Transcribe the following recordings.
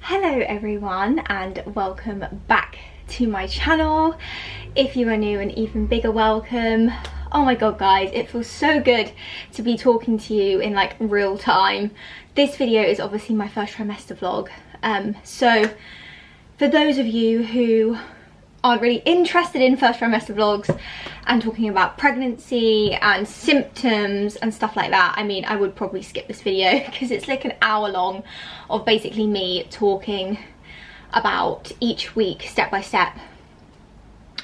Hello everyone and welcome back to my channel. If you are new, an even bigger welcome. Oh my god guys, it feels so good to be talking to you in like real time. This video is obviously my first trimester vlog, so for those of you who aren't really interested in first trimester vlogs and talking about pregnancy and symptoms and stuff like that, I mean, I would probably skip this video because it's like an hour long of basically me talking about each week step by step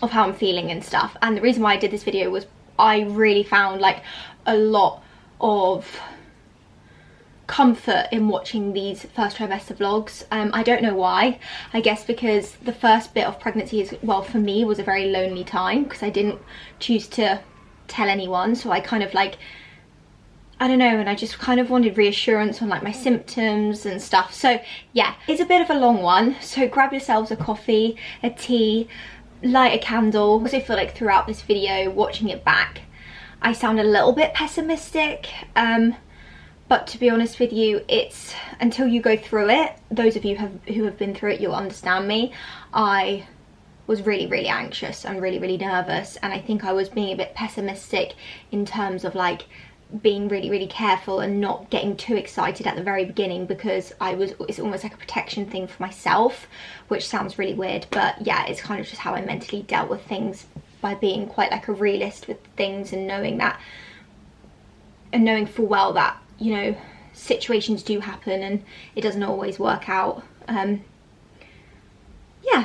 of how I'm feeling and stuff. And the reason why I did this video was I really found like a lot of comfort in watching these first trimester vlogs. I don't know why. I guess because the first bit of pregnancy is, well, for me was a very lonely time because I didn't choose to tell anyone, so I kind of like, I don't know, and I just kind of wanted reassurance on like my symptoms and stuff. So yeah, it's a bit of a long one, so grab yourselves a coffee, a tea, light a candle. I also feel like throughout this video, watching it back, I sound a little bit pessimistic, but to be honest with you, it's until you go through it, those of you who have been through it, you'll understand me. I was really anxious and really nervous, and I think I was being a bit pessimistic in terms of like being really careful and not getting too excited at the very beginning, because it's almost like a protection thing for myself, which sounds really weird, but yeah, it's kind of just how I mentally dealt with things, by being quite like a realist with things and knowing that, and knowing full well that, you know, situations do happen and it doesn't always work out. Yeah,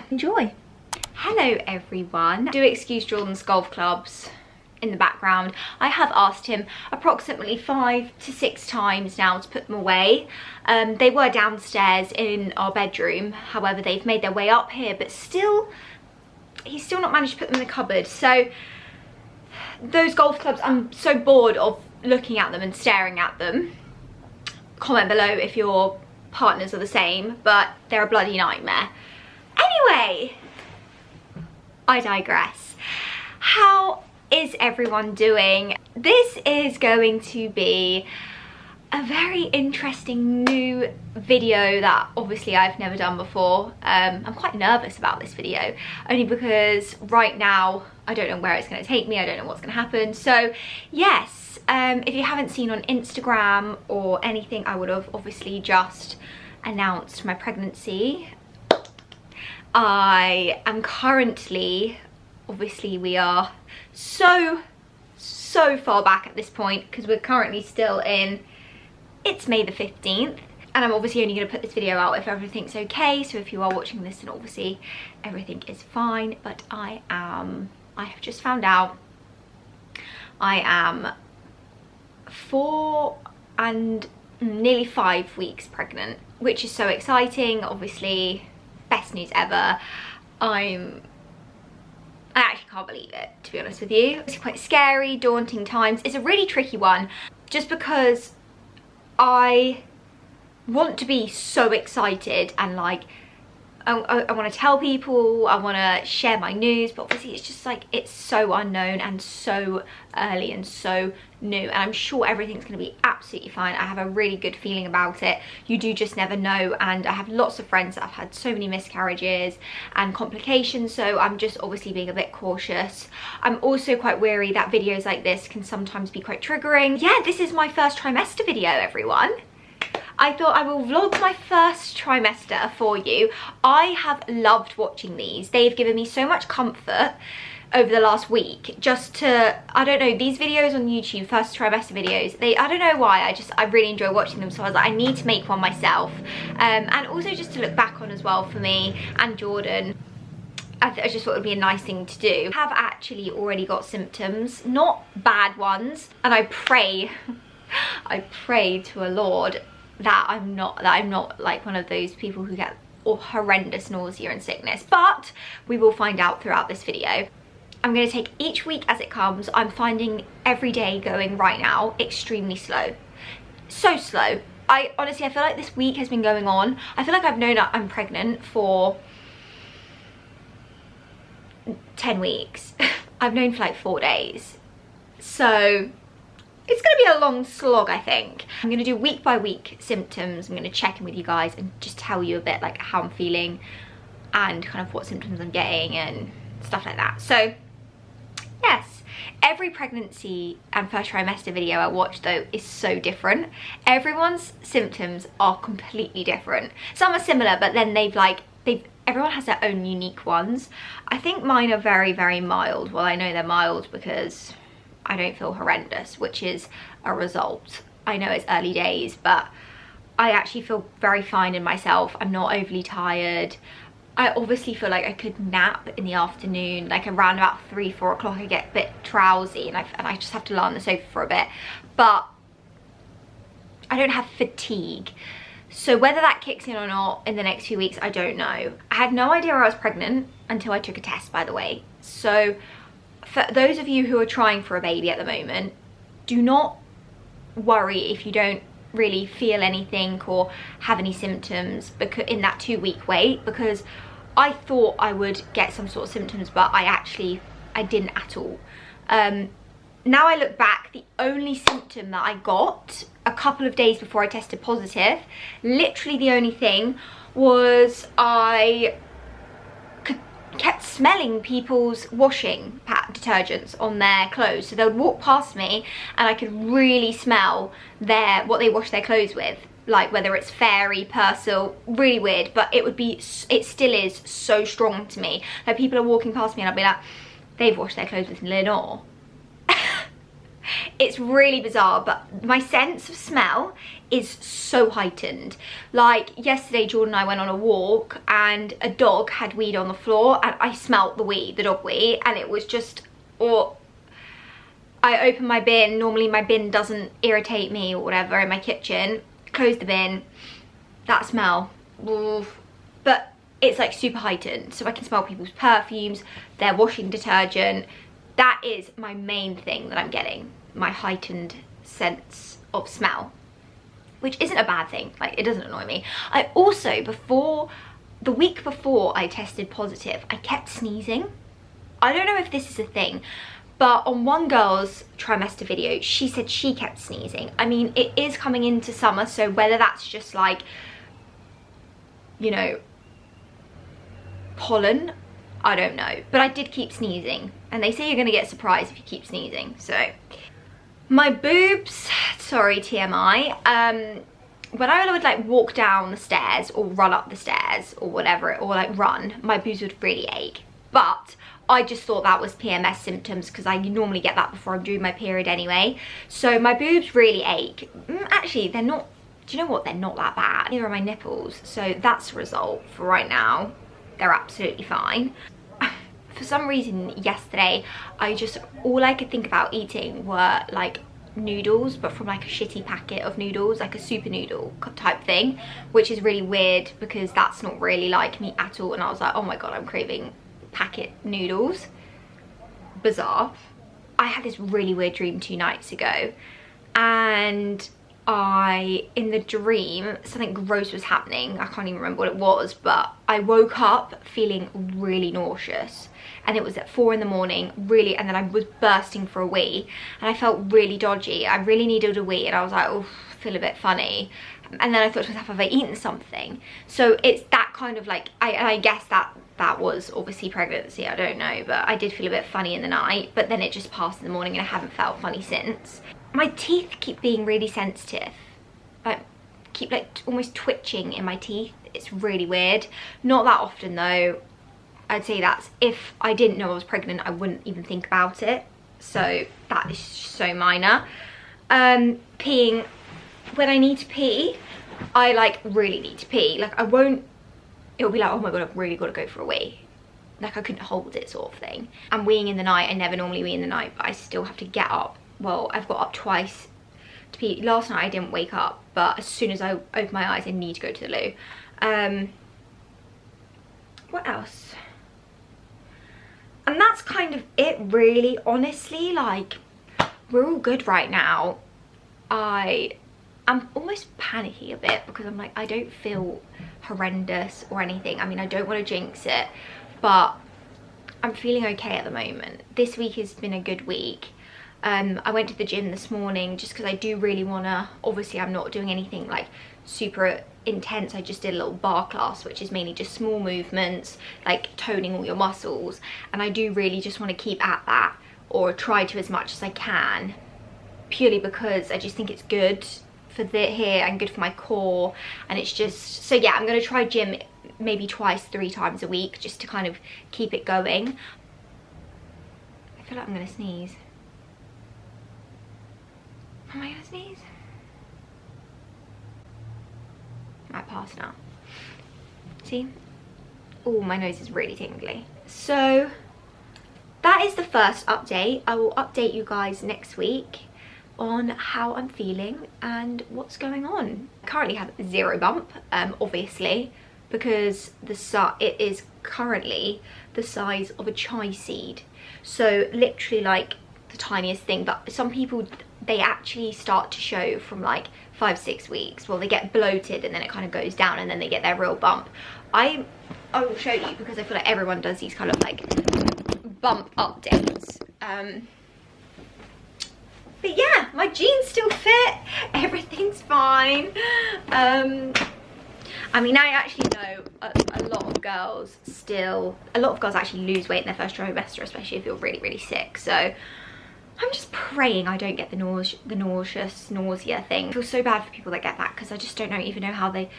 enjoy. Hello everyone. Do excuse Jordan's golf clubs in the background. I have asked him approximately 5 to 6 times now to put them away. They were downstairs in our bedroom, however they've made their way up here, but still, he's still not managed to put them in the cupboard. So those golf clubs, I'm so bored of looking at them and staring at them. Comment below if your partners are the same, but they're a bloody nightmare. Anyway, I digress. How is everyone doing? This is going to be a very interesting new video that obviously I've never done before. I'm quite nervous about this video, only because right now I don't know where it's going to take me. I don't know what's going to happen. So yes, if you haven't seen on Instagram or anything, I would have obviously just announced my pregnancy. I am currently, obviously we are so far back at this point because we're currently still in, it's May the 15th, and I'm obviously only going to put this video out if everything's okay. So if you are watching this, then obviously everything is fine, but I have just found out I am 4 and nearly 5 weeks pregnant, which is so exciting. Obviously, best news ever. I actually can't believe it, to be honest with you. It's quite scary, daunting times. It's a really tricky one, just because I want to be so excited and like I want to tell people, I want to share my news, but obviously it's just like, it's so unknown and so early and so new, and I'm sure everything's going to be absolutely fine. I have a really good feeling about it. You do just never know, and I have lots of friends that have had so many miscarriages and complications, so I'm just obviously being a bit cautious. I'm also quite wary that videos like this can sometimes be quite triggering. Yeah, this is my first trimester video, everyone. I thought I will vlog my first trimester for you. I have loved watching these. They've given me so much comfort over the last week, just to, I don't know, these videos on YouTube, first trimester videos, I don't know why, I really enjoy watching them, so I was like, I need to make one myself, and also just to look back on as well for me and Jordan. I just thought it would be a nice thing to do. I have actually already got symptoms, not bad ones, and I pray to a Lord that I'm not like one of those people who get horrendous nausea and sickness, but we will find out throughout this video. I'm going to take each week as it comes. I'm finding every day going right now extremely slow, so slow. I honestly feel like this week has been going on, I feel like I've known that I'm pregnant for 10 weeks. I've known for like 4 days, so it's gonna be a long slog, I think. I'm gonna do week by week symptoms. I'm gonna check in with you guys and just tell you a bit like how I'm feeling and kind of what symptoms I'm getting and stuff like that. So yes, every pregnancy and first trimester video I watch though is so different. Everyone's symptoms are completely different. Some are similar, but then everyone has their own unique ones. I think mine are very, very mild. Well, I know they're mild because I don't feel horrendous, which is a result. I know it's early days, but I actually feel very fine in myself. I'm not overly tired. I obviously feel like I could nap in the afternoon, like around about 3-4 o'clock. I get a bit drowsy and I just have to lie on the sofa for a bit, but I don't have fatigue. So whether that kicks in or not in the next few weeks, I don't know. I had no idea I was pregnant until I took a test, by the way. So for those of you who are trying for a baby at the moment, do not worry if you don't really feel anything or have any symptoms because in that 2-week wait, because I thought I would get some sort of symptoms, but I didn't at all. Now I look back, the only symptom that I got a couple of days before I tested positive, literally the only thing, was I kept smelling people's washing detergents on their clothes. So they would walk past me and I could really smell what they wash their clothes with, like whether it's Fairy, Persil, really weird, but it still is so strong to me. Like people are walking past me and I'll be like, they've washed their clothes with Lenore. It's really bizarre, but my sense of smell is so heightened. Like yesterday, Jordan and I went on a walk and a dog had weed on the floor and I smelt the dog wee, and it was just, or I opened my bin. Normally my bin doesn't irritate me or whatever in my kitchen. Close the bin, that smell, oof. But it's like super heightened, so I can smell people's perfumes, their washing detergent. That is my main thing that I'm getting, my heightened sense of smell, which isn't a bad thing. Like, it doesn't annoy me. I also, the week before I tested positive, I kept sneezing. I don't know if this is a thing, but on one girl's trimester video, she said she kept sneezing. I mean, it is coming into summer, so whether that's just like, you know, pollen, I don't know, but I did keep sneezing, and they say you're gonna get surprised if you keep sneezing. So my boobs, sorry TMI, when I would like walk down the stairs or run up the stairs or whatever, or like run, my boobs would really ache. But I just thought that was PMS symptoms because I normally get that before I'm doing my period anyway. So my boobs really ache. Actually, they're not, do you know what, they're not that bad. Neither are my nipples, so that's a result for right now. They're absolutely fine. For some reason yesterday, all I could think about eating were like noodles, but from like a shitty packet of noodles, like a super noodle type thing, which is really weird because that's not really like me at all. And I was like, oh my god, I'm craving packet noodles. Bizarre. I had this really weird dream 2 nights ago, and in the dream, something gross was happening. I can't even remember what it was, but I woke up feeling really nauseous, and it was at 4 in the morning, really, and then I was bursting for a wee, and I felt really dodgy. I really needed a wee, and I was like, oh, I feel a bit funny. And then I thought to myself, have I eaten something? So it's that kind of like, I guess that was obviously pregnancy, I don't know, but I did feel a bit funny in the night, but then it just passed in the morning and I haven't felt funny since. My teeth keep being really sensitive, like keep like almost twitching in my teeth. It's really weird. Not that often though. I'd say that's, if I didn't know I was pregnant, I wouldn't even think about it. So that is so minor. Peeing, when I need to pee, I like really need to pee. Like it'll be like, oh my god, I've really got to go for a wee. Like I couldn't hold it sort of thing. And weeing in the night, I never normally wee in the night, but I still have to get up. Well, I've got up twice to pee. Last night I didn't wake up, but as soon as I open my eyes, I need to go to the loo. What else? And that's kind of it really, honestly. Like, we're all good right now. I'm almost panicky a bit because I'm like, I don't feel horrendous or anything. I mean, I don't want to jinx it, but I'm feeling okay at the moment. This week has been a good week. I went to the gym this morning just because I do really want to, obviously I'm not doing anything like super intense. I just did a little bar class, which is mainly just small movements, like toning all your muscles, and I do really just want to keep at that, or try to as much as I can, purely because I just think it's good for the hair and good for my core. And it's just, so yeah, I'm going to try gym maybe twice, 3 times a week, just to kind of keep it going. I feel like I'm going to sneeze. Am I going to sneeze? I might pass now. See? Oh, my nose is really tingly. So that is the first update. I will update you guys next week on how I'm feeling and what's going on. I currently have 0 bump, obviously, because it is currently the size of a chai seed. So literally like the tiniest thing, but some people, they actually start to show from like 5-6 weeks. Well, they get bloated and then it kind of goes down and then they get their real bump. I will show you, because I feel like everyone does these kind of like bump updates. But yeah, my jeans still fit, everything's fine. I mean, I actually know a lot of girls actually lose weight in their first trimester, especially if you're really, really sick. So I'm just praying I don't get the nausea thing. I feel so bad for people that get that, because I just don't even know how they...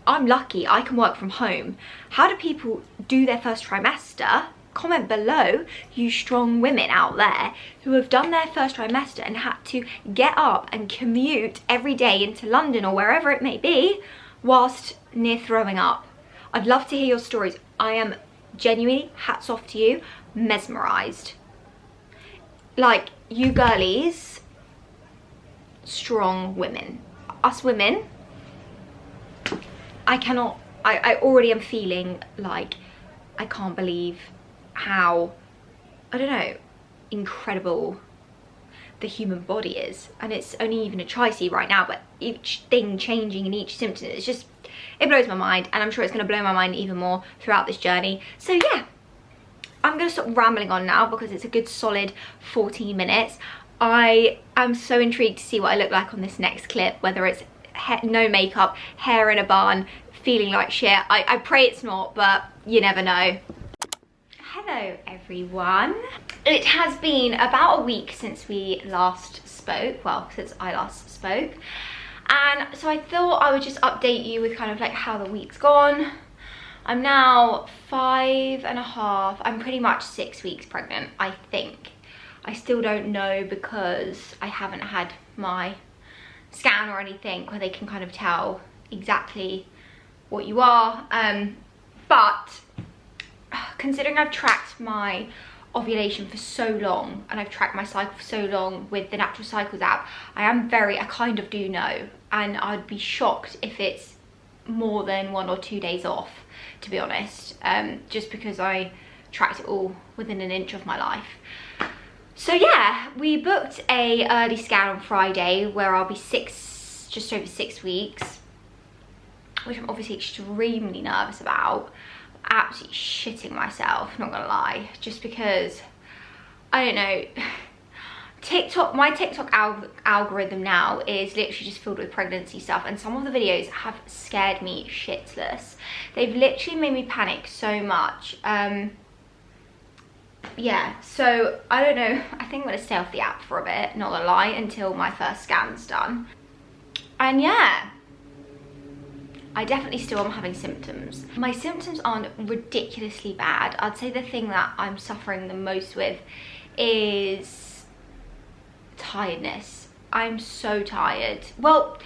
I'm lucky, I can work from home. How do people do their first trimester? Comment below, you strong women out there who have done their first trimester and had to get up and commute every day into London or wherever it may be whilst near throwing up. I'd love to hear your stories. I am genuinely, hats off to you, mesmerised. Like, you girlies, strong women. Us women, I already am feeling like I can't believe how, I don't know, incredible the human body is. And it's only even a tri-seed right now, but each thing changing in each symptom, it's just, it blows my mind, and I'm sure it's going to blow my mind even more throughout this journey. So yeah, I'm going to stop rambling on now, because it's a good solid 14 minutes. I am so intrigued to see what I look like on this next clip, whether it's no makeup, hair in a bun, feeling like shit. I pray it's not, but you never know. Hello everyone. It has been about a week since we last spoke, well, since I last spoke, and so I thought I would just update you with kind of like how the week's gone. I'm now 5.5, I'm pretty much 6 weeks pregnant, I think. I still don't know, because I haven't had my scan or anything where they can kind of tell exactly what you are, but considering I've tracked my ovulation for so long, and I've tracked my cycle for so long with the Natural Cycles app, I kind of do know, and I'd be shocked if it's more than 1 or 2 days off, to be honest, just because I tracked it all within an inch of my life. So yeah, we booked a early scan on Friday where I'll be just over 6 weeks, which I'm obviously extremely nervous about. Absolutely shitting myself, not gonna lie, just because, I don't know, my TikTok algorithm now is literally just filled with pregnancy stuff, and some of the videos have scared me shitless. They've literally made me panic so much. Yeah, so I don't know, I think I'm gonna stay off the app for a bit, not gonna lie, until my first scan's done. And yeah, I definitely still am having symptoms. My symptoms aren't ridiculously bad. I'd say the thing that I'm suffering the most with is tiredness. I'm so tired. Well,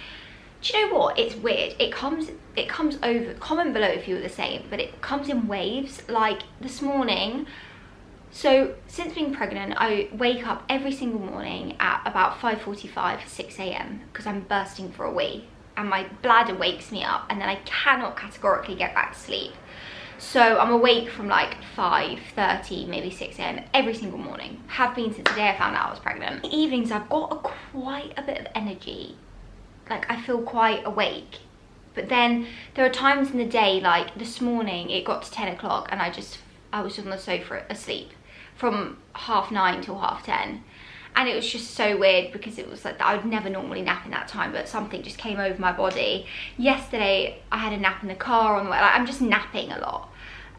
do you know what? It's weird. It comes over, comment below if you were the same, but it comes in waves. Like this morning, so since being pregnant, I wake up every single morning at about 5:45, 6 a.m. because I'm bursting for a wee. And my bladder wakes me up, and then I cannot categorically get back to sleep. So I'm awake from like 5:30, maybe 6 a.m. every single morning. Have been since the day I found out I was pregnant. In the evenings, I've got quite a bit of energy. Like, I feel quite awake. But then there are times in the day, like this morning, it got to 10 o'clock and I was just on the sofa asleep from 9:30 till 10:30. And it was just so weird because it was like I would never normally nap in that time, but something just came over my body. Yesterday I had a nap in the car on the way. Like, I'm just napping a lot,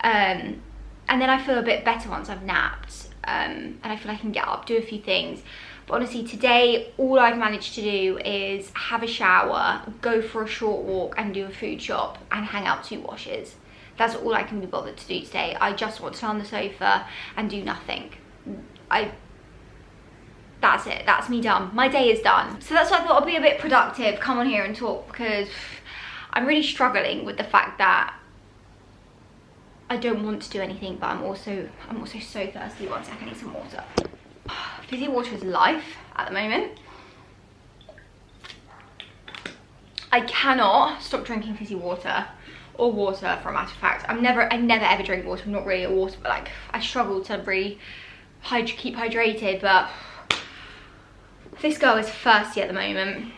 and then I feel a bit better once I've napped, and I feel I can get up, do a few things. But honestly, today all I've managed to do is have a shower, go for a short walk and do a food shop and hang out 2 washes. That's all I can be bothered to do today. I just want to lie on the sofa and do nothing. That's it, that's me done. My day is done. So that's why I thought I'd be a bit productive, come on here and talk, because I'm really struggling with the fact that I don't want to do anything, but I'm also so thirsty. One sec, I need some water. Fizzy water is life at the moment. I cannot stop drinking fizzy water, or water for a matter of fact. I never ever drink water. I'm not really a water, but like I struggle to really keep hydrated, but this girl is thirsty at the moment.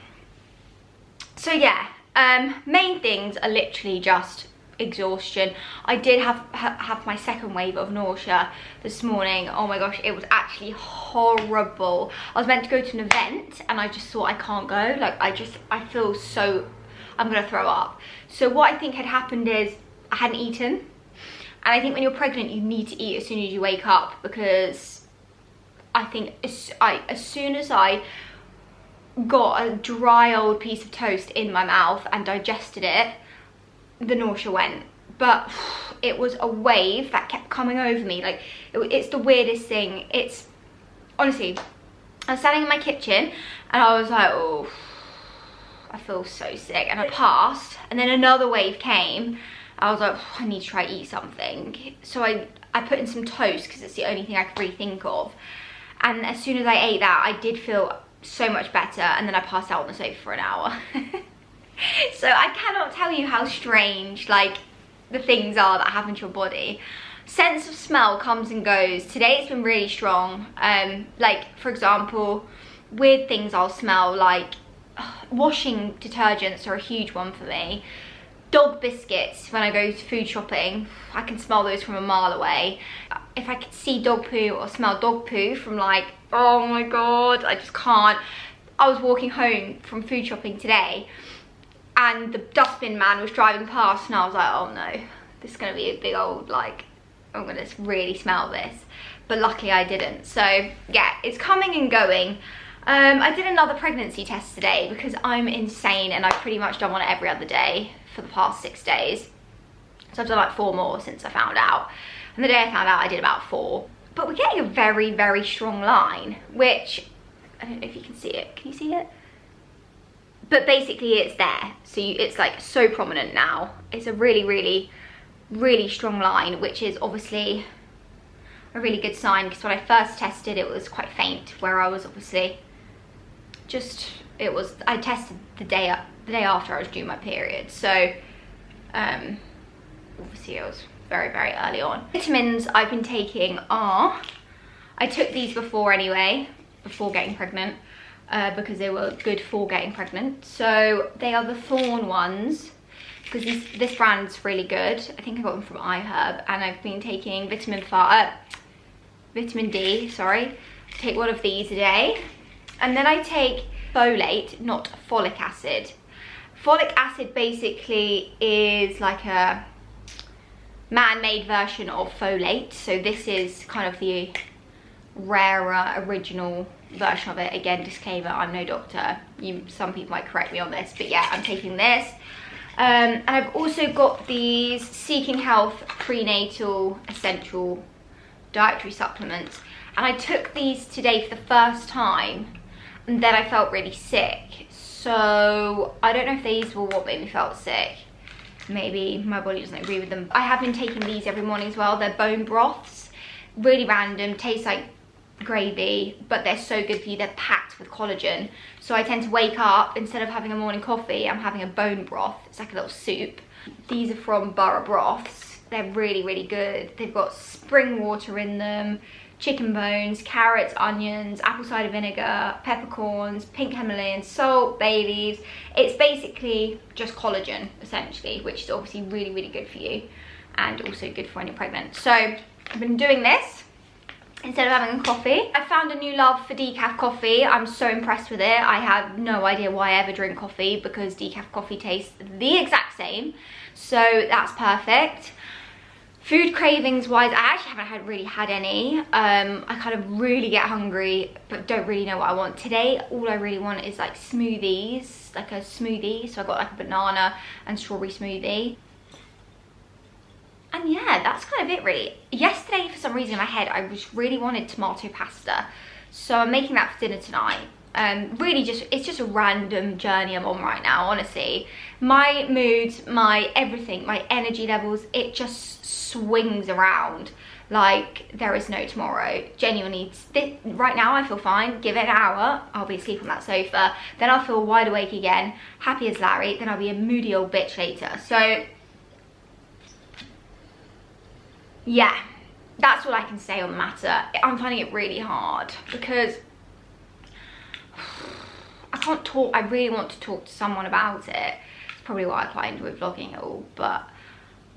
So yeah, main things are literally just exhaustion. I did have my second wave of nausea this morning. Oh my gosh, it was actually horrible. I was meant to go to an event and I just thought I can't go. Like I feel so, I'm gonna throw up. So what I think had happened is I hadn't eaten, and I think when you're pregnant you need to eat as soon as you wake up, because I think as soon as I got a dry old piece of toast in my mouth and digested it, the nausea went. But it was a wave that kept coming over me. Like it's the weirdest thing. It's honestly, I was standing in my kitchen and I was like, oh, I feel so sick, and I passed, and then another wave came. I was like, oh, I need to try to eat something. So I put in some toast because it's the only thing I could really think of, and as soon as I ate that I did feel so much better, and then I passed out on the sofa for an hour. So I cannot tell you how strange like the things are that happen to your body. Sense of smell comes and goes. Today it's been really strong. Like for example, weird things I'll smell, like washing detergents are a huge one for me. Dog biscuits, when I go to food shopping, I can smell those from a mile away. If I could see dog poo or smell dog poo from like, oh my god, I just can't. I was walking home from food shopping today and the dustbin man was driving past and I was like, oh no, this is gonna be a big old like, I'm gonna really smell this. But luckily I didn't. So yeah, it's coming and going. I did another pregnancy test today because I'm insane and I've pretty much done one every other day for the past 6 days. So I've done like 4 more since I found out. And the day I found out I did about 4. But we're getting a very, very strong line, which, I don't know if you can see it. Can you see it? But basically it's there. So it's like so prominent now. It's a really, really, really strong line, which is obviously a really good sign, because when I first tested it was quite faint, where I was obviously just, I tested the day after I was due my period. So obviously it was very, very early on. Vitamins I've been taking are, I took these before anyway, before getting pregnant, because they were good for getting pregnant. So they are the Thorn ones, because this brand's really good. I think I got them from iHerb, and I've been taking vitamin D, sorry. I take one of these a day, and then I take folate, not folic acid. Folic acid basically is like a man-made version of folate, so this is kind of the rarer original version of it. Again, disclaimer, I'm no doctor. Some people might correct me on this, but yeah, I'm taking this. And I've also got these Seeking Health prenatal essential dietary supplements, and I took these today for the first time, and then I felt really sick. So I don't know if these were what made me feel sick. Maybe my body doesn't agree with them. I have been taking these every morning as well. They're bone broths, really random, taste like gravy, but they're so good for you. They're packed with collagen. So I tend to wake up, instead of having a morning coffee, I'm having a bone broth. It's like a little soup. These are from Borough Broths. They're really, really good. They've got spring water in them, chicken bones, carrots, onions, apple cider vinegar, peppercorns, pink Himalayan salt, bay leaves. It's basically just collagen, essentially, which is obviously really, really good for you, and also good for when you're pregnant. So I've been doing this. instead of having a coffee. I found a new love for decaf coffee. I'm so impressed with it. I have no idea why I ever drink coffee because decaf coffee tastes the exact same. So that's perfect. Food cravings wise, I actually haven't really had any. I kind of really get hungry but don't really know what I want. Today, all I really want is like smoothies, like a smoothie. So I got like a banana and strawberry smoothie. And yeah, that's kind of it really. Yesterday, for some reason in my head, I just really wanted tomato pasta. So I'm making that for dinner tonight. Really it's just a random journey I'm on right now, honestly. My mood, my everything, my energy levels, it just swings around like there is no tomorrow. Genuinely, right now I feel fine. Give it an hour, I'll be asleep on that sofa. Then I'll feel wide awake again, happy as Larry. Then I'll be a moody old bitch later. So yeah, that's all I can say on the matter. I'm finding it really hard because I can't talk. I really want to talk to someone about it. It's probably why I quite enjoy vlogging it all, but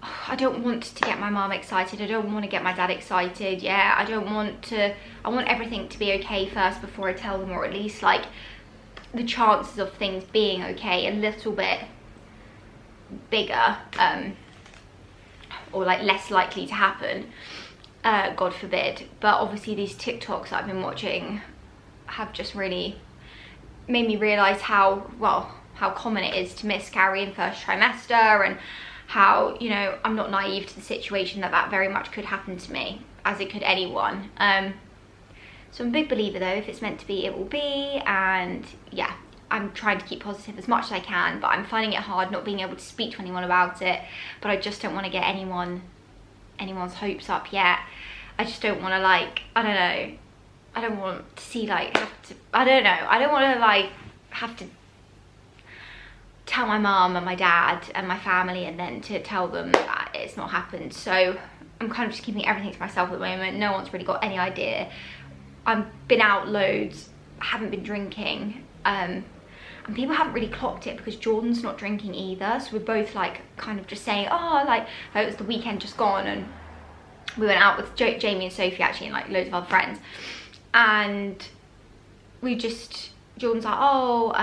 I don't want to get my mum excited. I don't want to get my dad excited. Yeah, I want everything to be okay first before I tell them, or at least like the chances of things being okay a little bit bigger, or like less likely to happen, God forbid. But obviously these TikToks that I've been watching have just really made me realise how common it is to miscarry in first trimester, and how, you know, I'm not naive to the situation that very much could happen to me, as it could anyone. So I'm a big believer though, if it's meant to be, it will be. And yeah, I'm trying to keep positive as much as I can, but I'm finding it hard not being able to speak to anyone about it. But I just don't want to get anyone's hopes up yet. I just don't want to, like, I don't know, I don't want to see, like, I don't want to, like, have to tell my mum and my dad and my family and then to tell them that it's not happened. So I'm kind of just keeping everything to myself at the moment. No one's really got any idea. I've been out loads, haven't been drinking, and people haven't really clocked it because Jordan's not drinking either. So we're both like kind of just saying, oh, like it was the weekend just gone, and we went out with Jamie and Sophie actually, and like loads of other friends, and Jordan's like, oh,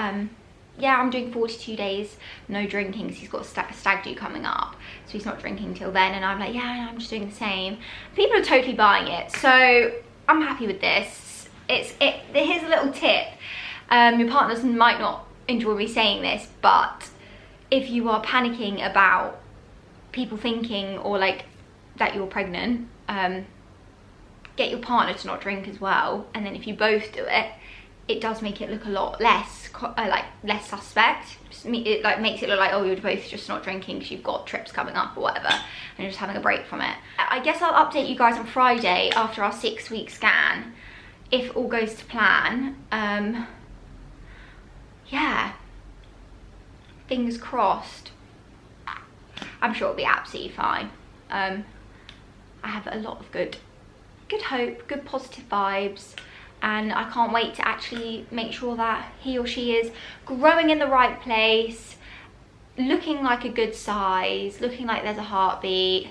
yeah, I'm doing 42 days no drinking because he's got a stag do coming up, so he's not drinking till then. And I'm like, yeah, I'm just doing the same. People are totally buying it, so I'm happy with this. Here's a little tip. Your partners might not enjoy me saying this, but if you are panicking about people thinking or like that you're pregnant, get your partner to not drink as well, and then if you both do it, it does make it look a lot less less suspect. It like makes it look like, oh, you're both just not drinking because you've got trips coming up or whatever, and you're just having a break from it. I guess I'll update you guys on Friday after our 6-week scan if all goes to plan. Yeah, fingers crossed. I'm sure it'll be absolutely fine. I have a lot of good hope, good positive vibes, and I can't wait to actually make sure that he or she is growing in the right place, looking like a good size, looking like there's a heartbeat.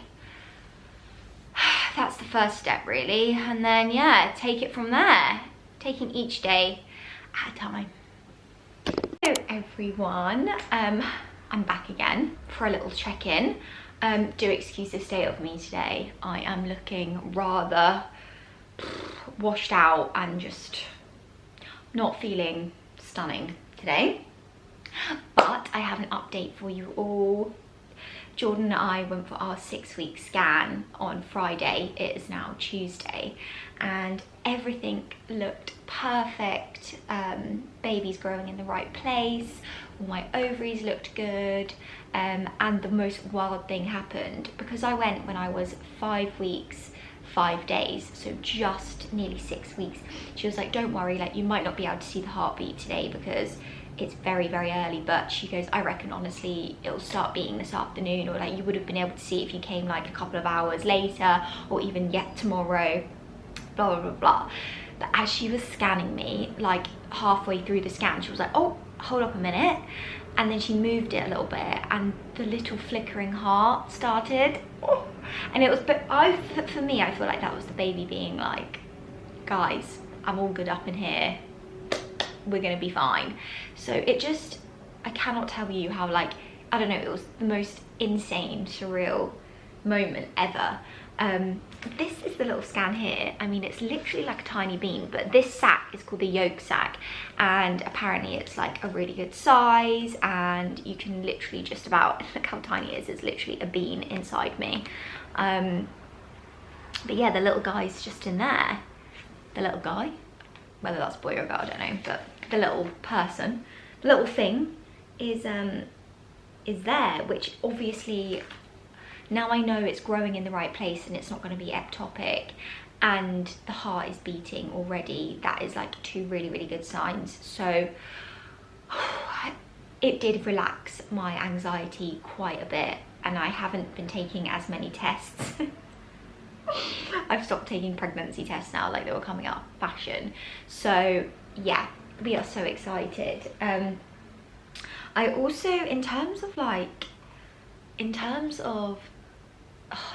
That's the first step really, and then yeah, take it from there, taking each day at a time. Hello everyone, I'm back again for a little check-in. Do excuse the state of me today. I am looking rather washed out and just not feeling stunning today, but I have an update for you all. Jordan and I went for our 6-week scan on Friday. It is now Tuesday, and everything looked perfect. Baby's growing in the right place, all my ovaries looked good, and the most wild thing happened because I went when I was 5 weeks 5 days, so just nearly 6 weeks. She was like, don't worry, like you might not be able to see the heartbeat today because it's very early, but she goes, I reckon honestly it'll start beating this afternoon, or like you would have been able to see if you came like a couple of hours later, or even yet tomorrow, blah blah blah. But as she was scanning me, like halfway through the scan, she was like, oh, hold up a minute, and then she moved it a little bit and the little flickering heart started. Oh. And it was, but for me I feel like that was the baby being like guys, I'm all good up in here, we're gonna be fine. So it just, I cannot tell you how, like, I don't know, it was the most insane, surreal moment ever. This is the little scan here. I mean, it's literally like a tiny bean, but this sac is called the yolk sac, and apparently it's like a really good size, and you can literally just about, look how tiny it is, it's literally a bean inside me. But yeah, the little guy's just in there. The little guy, whether that's boy or girl, I don't know, but the little person, the little thing is there, which obviously now I know it's growing in the right place and it's not going to be ectopic, and the heart is beating already. That is like 2 really, really good signs. So it did relax my anxiety quite a bit, and I haven't been taking as many tests. I've stopped taking pregnancy tests now, like they were coming out of fashion. So yeah, we are so excited. I also, in terms of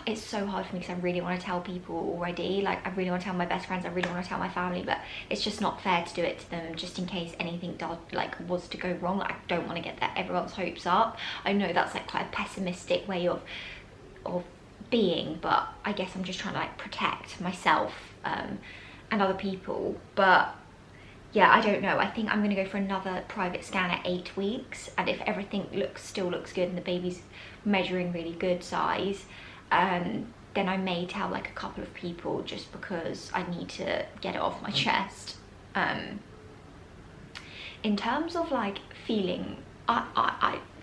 it's so hard for me because I really want to tell people already. Like, I really want to tell my best friends, I really want to tell my family, but it's just not fair to do it to them, just in case anything does, like, was to go wrong. Like, I don't want to get everyone's hopes up. I know that's like quite a pessimistic way of being, but I guess I'm just trying to like protect myself and other people. But yeah, I don't know. I think I'm gonna go for another private scan at 8 weeks, and if everything still looks good and the baby's measuring really good size, then I may tell like a couple of people, just because I need to get it off my chest. In terms of like feeling,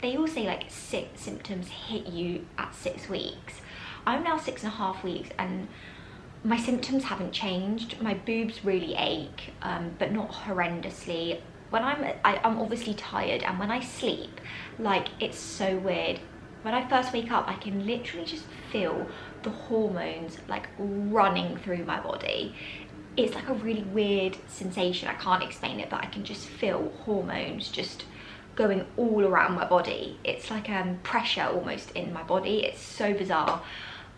they all say like symptoms hit you at 6 weeks. I'm now 6.5 weeks and my symptoms haven't changed. My boobs really ache, but not horrendously. When I'm obviously tired, and when I sleep, like, it's so weird. When I first wake up, I can literally just feel the hormones like running through my body. It's like a really weird sensation. I can't explain it, but I can just feel hormones just going all around my body. It's like pressure almost in my body. It's so bizarre.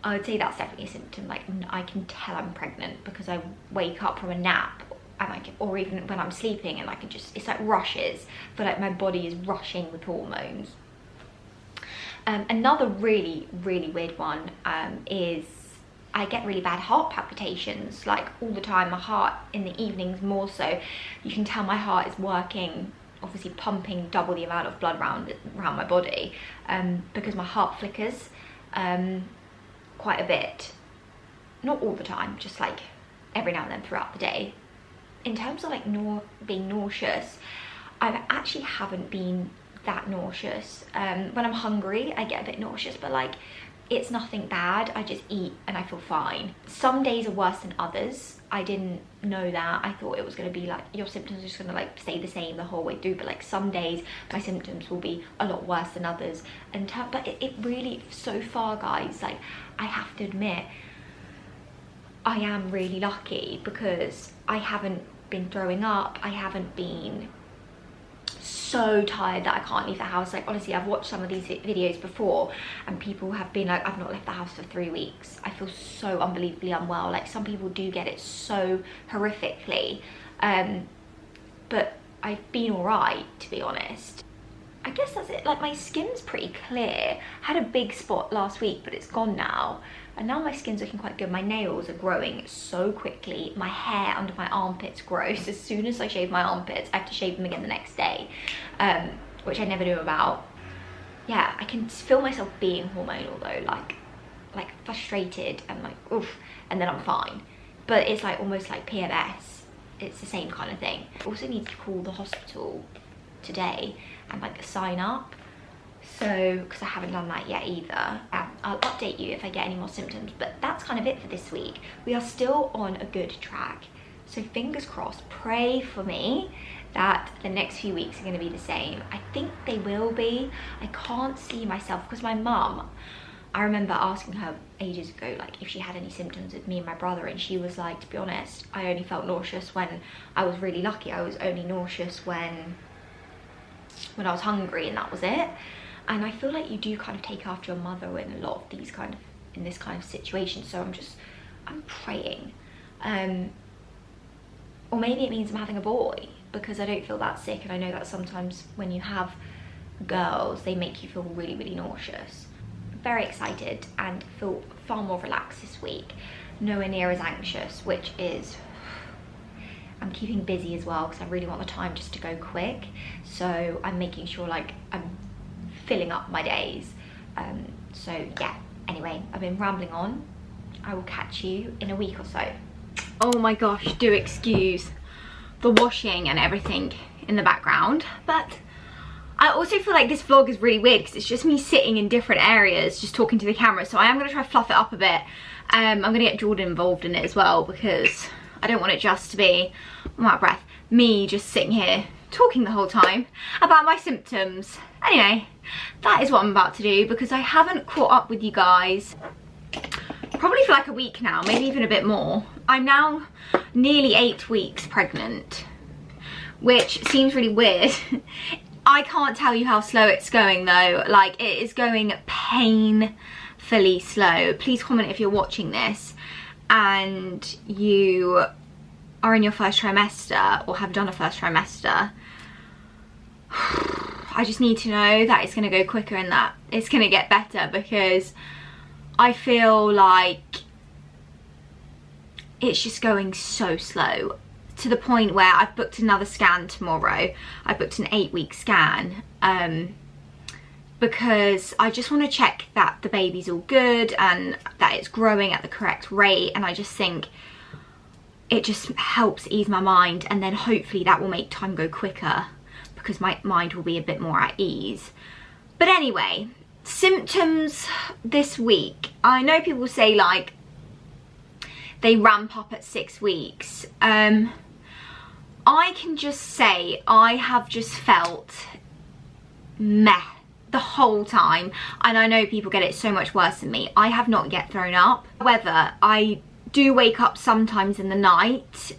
I would say that's definitely a symptom. Like, I can tell I'm pregnant because I wake up from a nap, and or even when I'm sleeping, and I can just, it's like rushes, but like my body is rushing with hormones. Another really, really weird one is I get really bad heart palpitations, like all the time. My heart in the evenings more so. You can tell my heart is working, obviously pumping double the amount of blood around my body, because my heart flickers quite a bit. Not all the time, just like every now and then throughout the day. In terms of like being nauseous, I actually haven't been that nauseous. When I'm hungry, I get a bit nauseous, but like, it's nothing bad. I just eat and I feel fine. Some days are worse than others. I didn't know that. I thought it was going to be like your symptoms are just going to like stay the same the whole way through, but like some days my symptoms will be a lot worse than others. But it really, so far guys, like, I have to admit I am really lucky because I haven't been throwing up. I haven't been so tired that I can't leave the house. Like, honestly, I've watched some of these videos before and people have been like, I've not left the house for 3 weeks. I feel so unbelievably unwell. Like, some people do get it so horrifically, but I've been all right, to be honest. I guess that's it. Like, my skin's pretty clear. I had a big spot last week, but it's gone now, and now my skin's looking quite good. My nails are growing so quickly. My hair under my armpits grows. As soon as I shave my armpits, I have to shave them again the next day, which I never knew about. Yeah, I can feel myself being hormonal though, like frustrated and like oof, and then I'm fine. But it's like almost like PMS. It's the same kind of thing. I also need to call the hospital today and like sign up, so because I haven't done that yet either. I'll update you if I get any more symptoms, but that's kind of it for this week. We are still on a good track, so fingers crossed. Pray for me that the next few weeks are going to be the same. I think they will be. I can't see myself, because my mum, I remember asking her ages ago like if she had any symptoms with me and my brother, and she was like, to be honest, I only felt nauseous when I was really lucky. I was only nauseous when I was hungry, and that was it. And I feel like you do kind of take after your mother in a lot of these in this kind of situation. So I'm praying. or maybe it means I'm having a boy, because I don't feel that sick, and I know that sometimes when you have girls, they make you feel really, really nauseous. Very excited and feel far more relaxed this week. Nowhere near as anxious, which is, I'm keeping busy as well because I really want the time just to go quick. So I'm making sure like I'm filling up my days. So yeah, anyway, I've been rambling on. I will catch you in a week or so. Oh my gosh, do excuse the washing and everything in the background, but I also feel like this vlog is really weird because it's just me sitting in different areas just talking to the camera, so I am going to try to fluff it up a bit. I'm going to get Jordan involved in it as well because I don't want it just to be, I'm out of breath, me just sitting here talking the whole time about my symptoms. Anyway, that is what I'm about to do because I haven't caught up with you guys probably for like a week now, maybe even a bit more. I'm now nearly 8 weeks pregnant, which seems really weird. I can't tell you how slow it's going though. Like, it is going painfully slow. Please comment if you're watching this and you are in your first trimester or have done a first trimester. I just need to know that it's going to go quicker and that it's going to get better, because I feel like it's just going so slow, to the point where I've booked another scan tomorrow. I booked an 8-week scan because I just want to check that the baby's all good and that it's growing at the correct rate, and I just think it just helps ease my mind, and then hopefully that will make time go quicker because my mind will be a bit more at ease. But anyway, symptoms this week. I know people say like they ramp up at 6 weeks. I can just say I have just felt meh the whole time, and I know people get it so much worse than me. I have not yet thrown up. However, I do wake up sometimes in the night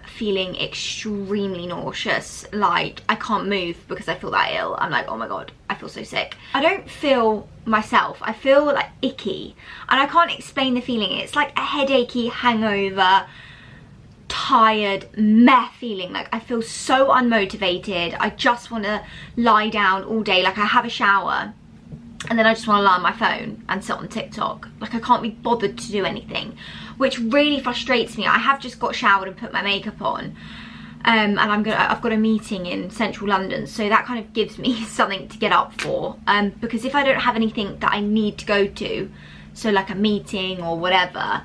feeling extremely nauseous, like I can't move because I feel that ill. I'm like, oh my god, I feel so sick. I don't feel myself, I feel like icky, and I can't explain the feeling. It's like a headachy, hangover, tired, meh feeling. Like I feel so unmotivated. I just want to lie down all day. Like I have a shower and then I just want to lie on my phone and sit on TikTok. Like I can't be bothered to do anything, which really frustrates me. I have just got showered and put my makeup on, and I've got a meeting in central London, so that kind of gives me something to get up for, because if I don't have anything that I need to go to, so like a meeting or whatever,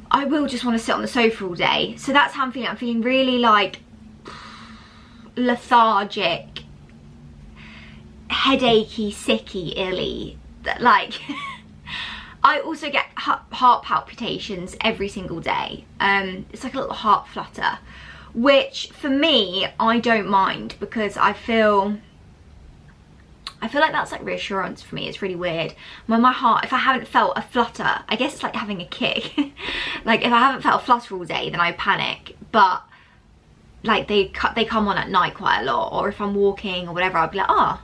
I will just want to sit on the sofa all day. So that's how I'm feeling. I'm feeling really like lethargic, headachy, sicky, illy. Like I also get heart palpitations every single day. It's like a little heart flutter, which for me, I don't mind, because I feel like that's like reassurance for me. It's really weird. When my heart, if I haven't felt a flutter, I guess it's like having a kick. Like if I haven't felt a flutter all day, then I panic. But like they come on at night quite a lot, or if I'm walking or whatever, I'll be like, oh,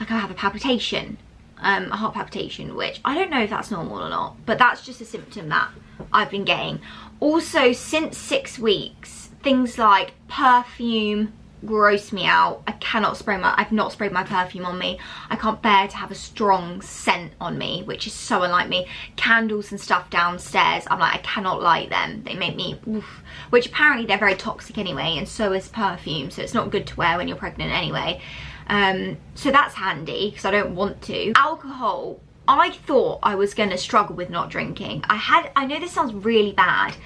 like I have a palpitation, a heart palpitation, which I don't know if that's normal or not, but that's just a symptom that I've been getting. Also, since 6 weeks, things like perfume gross me out. I cannot spray I've not sprayed my perfume on me. I can't bear to have a strong scent on me, which is so unlike me. Candles and stuff downstairs, I'm like, I cannot light them. They make me oof. Which apparently they're very toxic anyway, and so is perfume, so it's not good to wear when you're pregnant anyway. So that's handy because I don't want to. Alcohol, I thought I was gonna struggle with not drinking. I know this sounds really bad,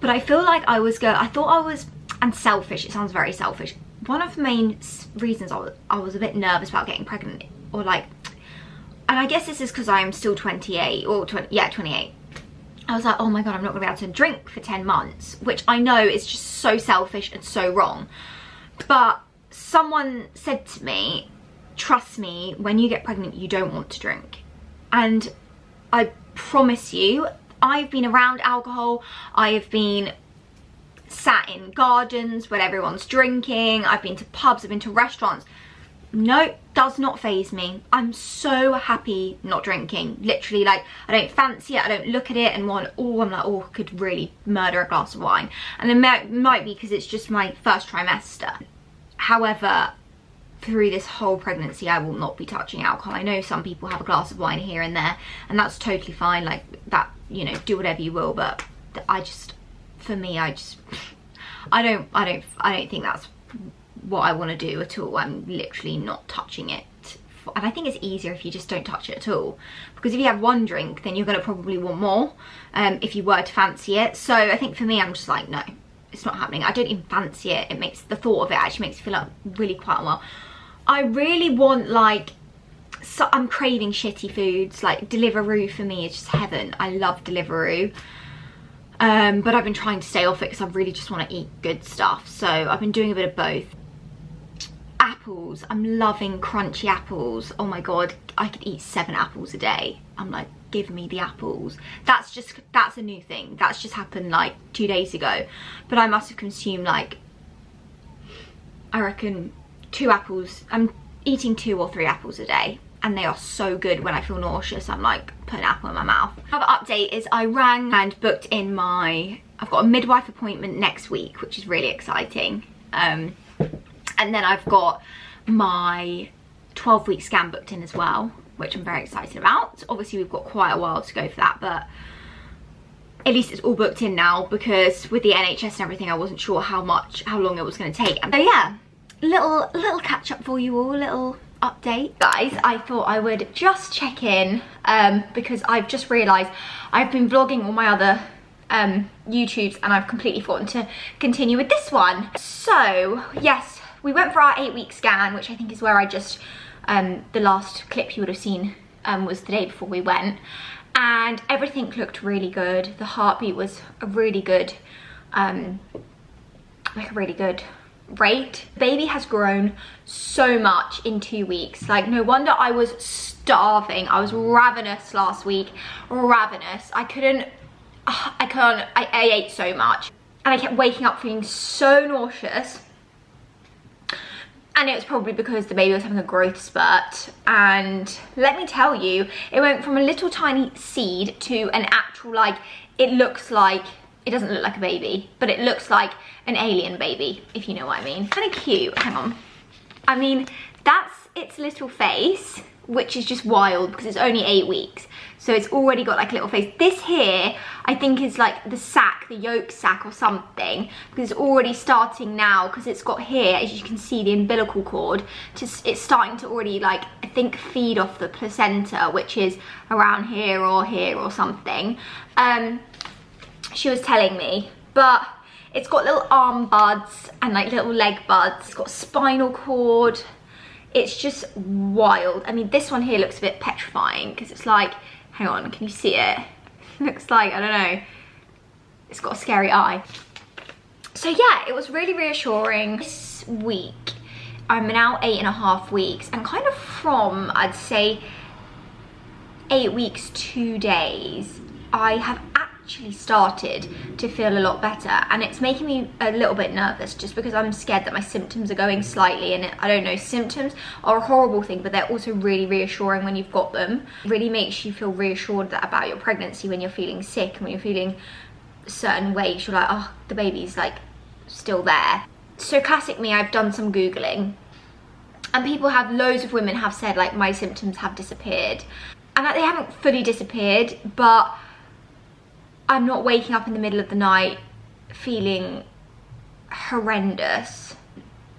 but I feel like I thought I was, and selfish, it sounds very selfish. One of the main reasons I was a bit nervous about getting pregnant, or like, and I guess this is because I'm still 28, or 28. I was like, oh my god, I'm not gonna be able to drink for 10 months, which I know is just so selfish and so wrong. But someone said to me, trust me, when you get pregnant, you don't want to drink. And I promise you, I've been around alcohol, I have been sat in gardens when everyone's drinking, I've been to pubs, I've been to restaurants. No, does not faze me. I'm so happy not drinking. Literally, like, I don't fancy it, I don't look at it and want, oh, I'm like, oh, I could really murder a glass of wine. And it might be because it's just my first trimester. However, through this whole pregnancy, I will not be touching alcohol. I know some people have a glass of wine here and there, and that's totally fine. Like, that, you know, do whatever you will, but I just, for me, I don't think that's what I want to do at all. I'm literally not touching it, and I think it's easier if you just don't touch it at all, because if you have one drink then you're going to probably want more if you were to fancy it. So I think for me, I'm just like, no, it's not happening. I don't even fancy it. It makes the thought of it actually makes me feel like really quite unwell. I really want, like, so I'm craving shitty foods. Like, Deliveroo for me is just heaven. I love Deliveroo. But I've been trying to stay off it because I really just want to eat good stuff. So I've been doing a bit of both. Apples, I'm loving crunchy apples. Oh my god, I could eat 7 apples a day. I'm like, give me the apples. That's a new thing. That's just happened like 2 days ago. But I must have consumed, like, I reckon 2 apples. I'm eating 2 or 3 apples a day, and they are so good. When I feel nauseous, I'm like, put an apple in my mouth. Another update is I rang and booked in I've got a midwife appointment next week, which is really exciting. And then I've got my 12-week scan booked in as well, which I'm very excited about. Obviously, we've got quite a while to go for that, but at least it's all booked in now, because with the NHS and everything, I wasn't sure how long it was going to take. So yeah, little catch up for you all, little update. Guys, I thought I would just check in because I've just realised I've been vlogging all my other YouTubes and I've completely forgotten to continue with this one. So yes, we went for our 8-week scan, which I think is where I just the last clip you would have seen was the day before we went, and everything looked really good. The heartbeat was a really good like a really good rate. The baby has grown so much in 2 weeks. Like, no wonder I was starving. I was ravenous last week, ravenous. I ate so much, and I kept waking up feeling so nauseous. And it was probably because the baby was having a growth spurt. And let me tell you, it went from a little tiny seed to an actual, like, it doesn't look like a baby, but it looks like an alien baby, if you know what I mean. Kind of cute. Hang on. I mean, that's its little face, which is just wild because it's only 8 weeks. So it's already got like a little face. This here, I think is like the sac, the yolk sac or something, because it's already starting now, because it's got here, as you can see, the umbilical cord. It's starting to already, like, I think, feed off the placenta, which is around here or something. She was telling me, but it's got little arm buds and like little leg buds. It's got spinal cord. It's just wild. I mean, this one here looks a bit petrifying because it's like, hang on, can you see it? Looks like, I don't know, it's got a scary eye. So yeah, it was really reassuring. This week, I'm now 8.5 weeks, and kind of from, I'd say, 8 weeks, 2 days, I have actually started to feel a lot better, and it's making me a little bit nervous just because I'm scared that my symptoms are going slightly, and I don't know, symptoms are a horrible thing, but they're also really reassuring when you've got them. It really makes you feel reassured about your pregnancy when you're feeling sick and when you're feeling certain ways. You're like, oh, the baby's like still there. So classic me, I've done some Googling, and loads of women have said like my symptoms have disappeared, and like, they haven't fully disappeared, but I'm not waking up in the middle of the night feeling horrendous.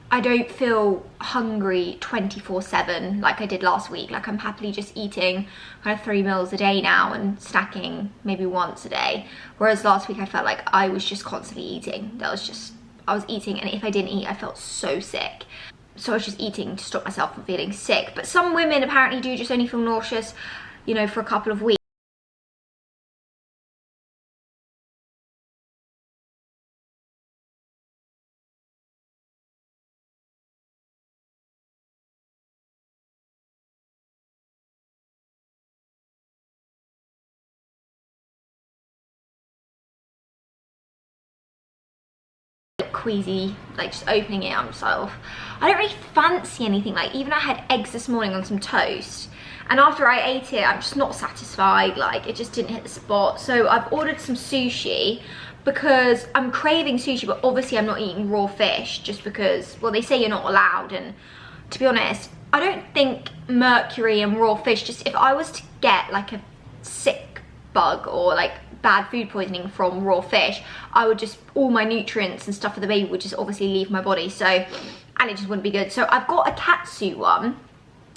I don't feel hungry 24/7 like I did last week. Like, I'm happily just eating kind of 3 meals a day now and snacking maybe once a day. Whereas last week I felt like I was just constantly eating. I was eating, and if I didn't eat, I felt so sick. So I was just eating to stop myself from feeling sick. But some women apparently do just only feel nauseous, you know, for a couple of weeks. queasy, like just opening it, I'm just like, oh, I don't really fancy anything. Like even I had eggs this morning on some toast, and after I ate it, I'm just not satisfied. Like it just didn't hit the spot. So I've ordered some sushi because I'm craving sushi, but obviously I'm not eating raw fish just because, well, they say you're not allowed. And to be honest, I don't think mercury and raw fish, just if I was to get like a sick bug or like bad food poisoning from raw fish, I would just, all my nutrients and stuff for the baby would just obviously leave my body. So, and it just wouldn't be good. So I've got a katsu one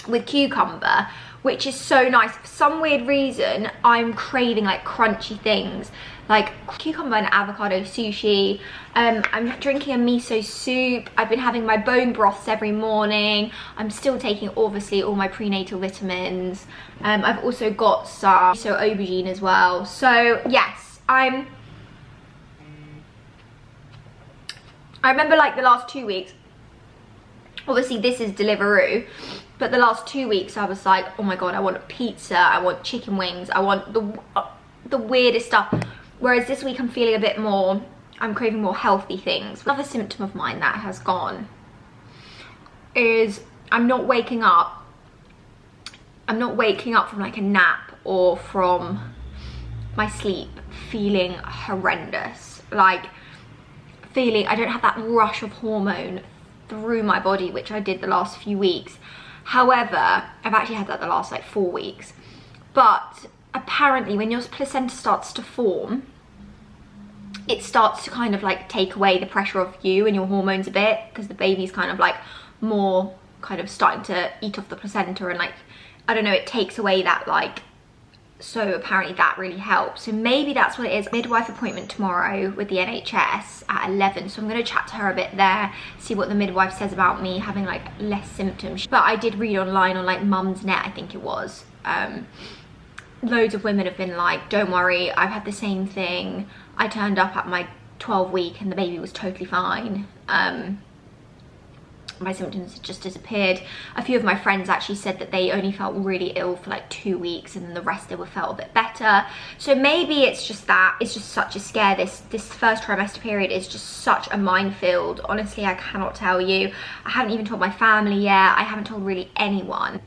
with cucumber, which is so nice. For some weird reason, I'm craving like crunchy things, like cucumber and avocado sushi. I'm drinking a miso soup. I've been having my bone broths every morning. I'm still taking obviously all my prenatal vitamins. I've also got some miso aubergine as well. So yes, I remember like the last 2 weeks, obviously this is Deliveroo, but the last 2 weeks I was like, oh my god, I want a pizza, I want chicken wings, I want the weirdest stuff. Whereas this week I'm feeling a bit more, I'm craving more healthy things. Another symptom of mine that has gone is I'm not waking up from like a nap or from my sleep feeling horrendous. Like feeling, I don't have that rush of hormone through my body, which I did the last few weeks. However, I've actually had that the last like 4 weeks. But apparently when your placenta starts to form, it starts to kind of like take away the pressure of you and your hormones a bit, because the baby's kind of like more kind of starting to eat off the placenta, and like, I don't know, it takes away that like, so apparently that really helps. So maybe that's what it is. Midwife appointment tomorrow with the NHS at 11, so I'm going to chat to her a bit there, see what the midwife says about me having like less symptoms. But I did read online on like Mum's Net, I think it was, loads of women have been like, don't worry, I've had the same thing. I turned up at my 12 week and the baby was totally fine. My symptoms had just disappeared. A few of my friends actually said that they only felt really ill for like 2 weeks, and then the rest they were felt a bit better. So maybe it's just that, it's just such a scare. This first trimester period is just such a minefield. Honestly, I cannot tell you. I haven't even told my family yet. I haven't told really anyone.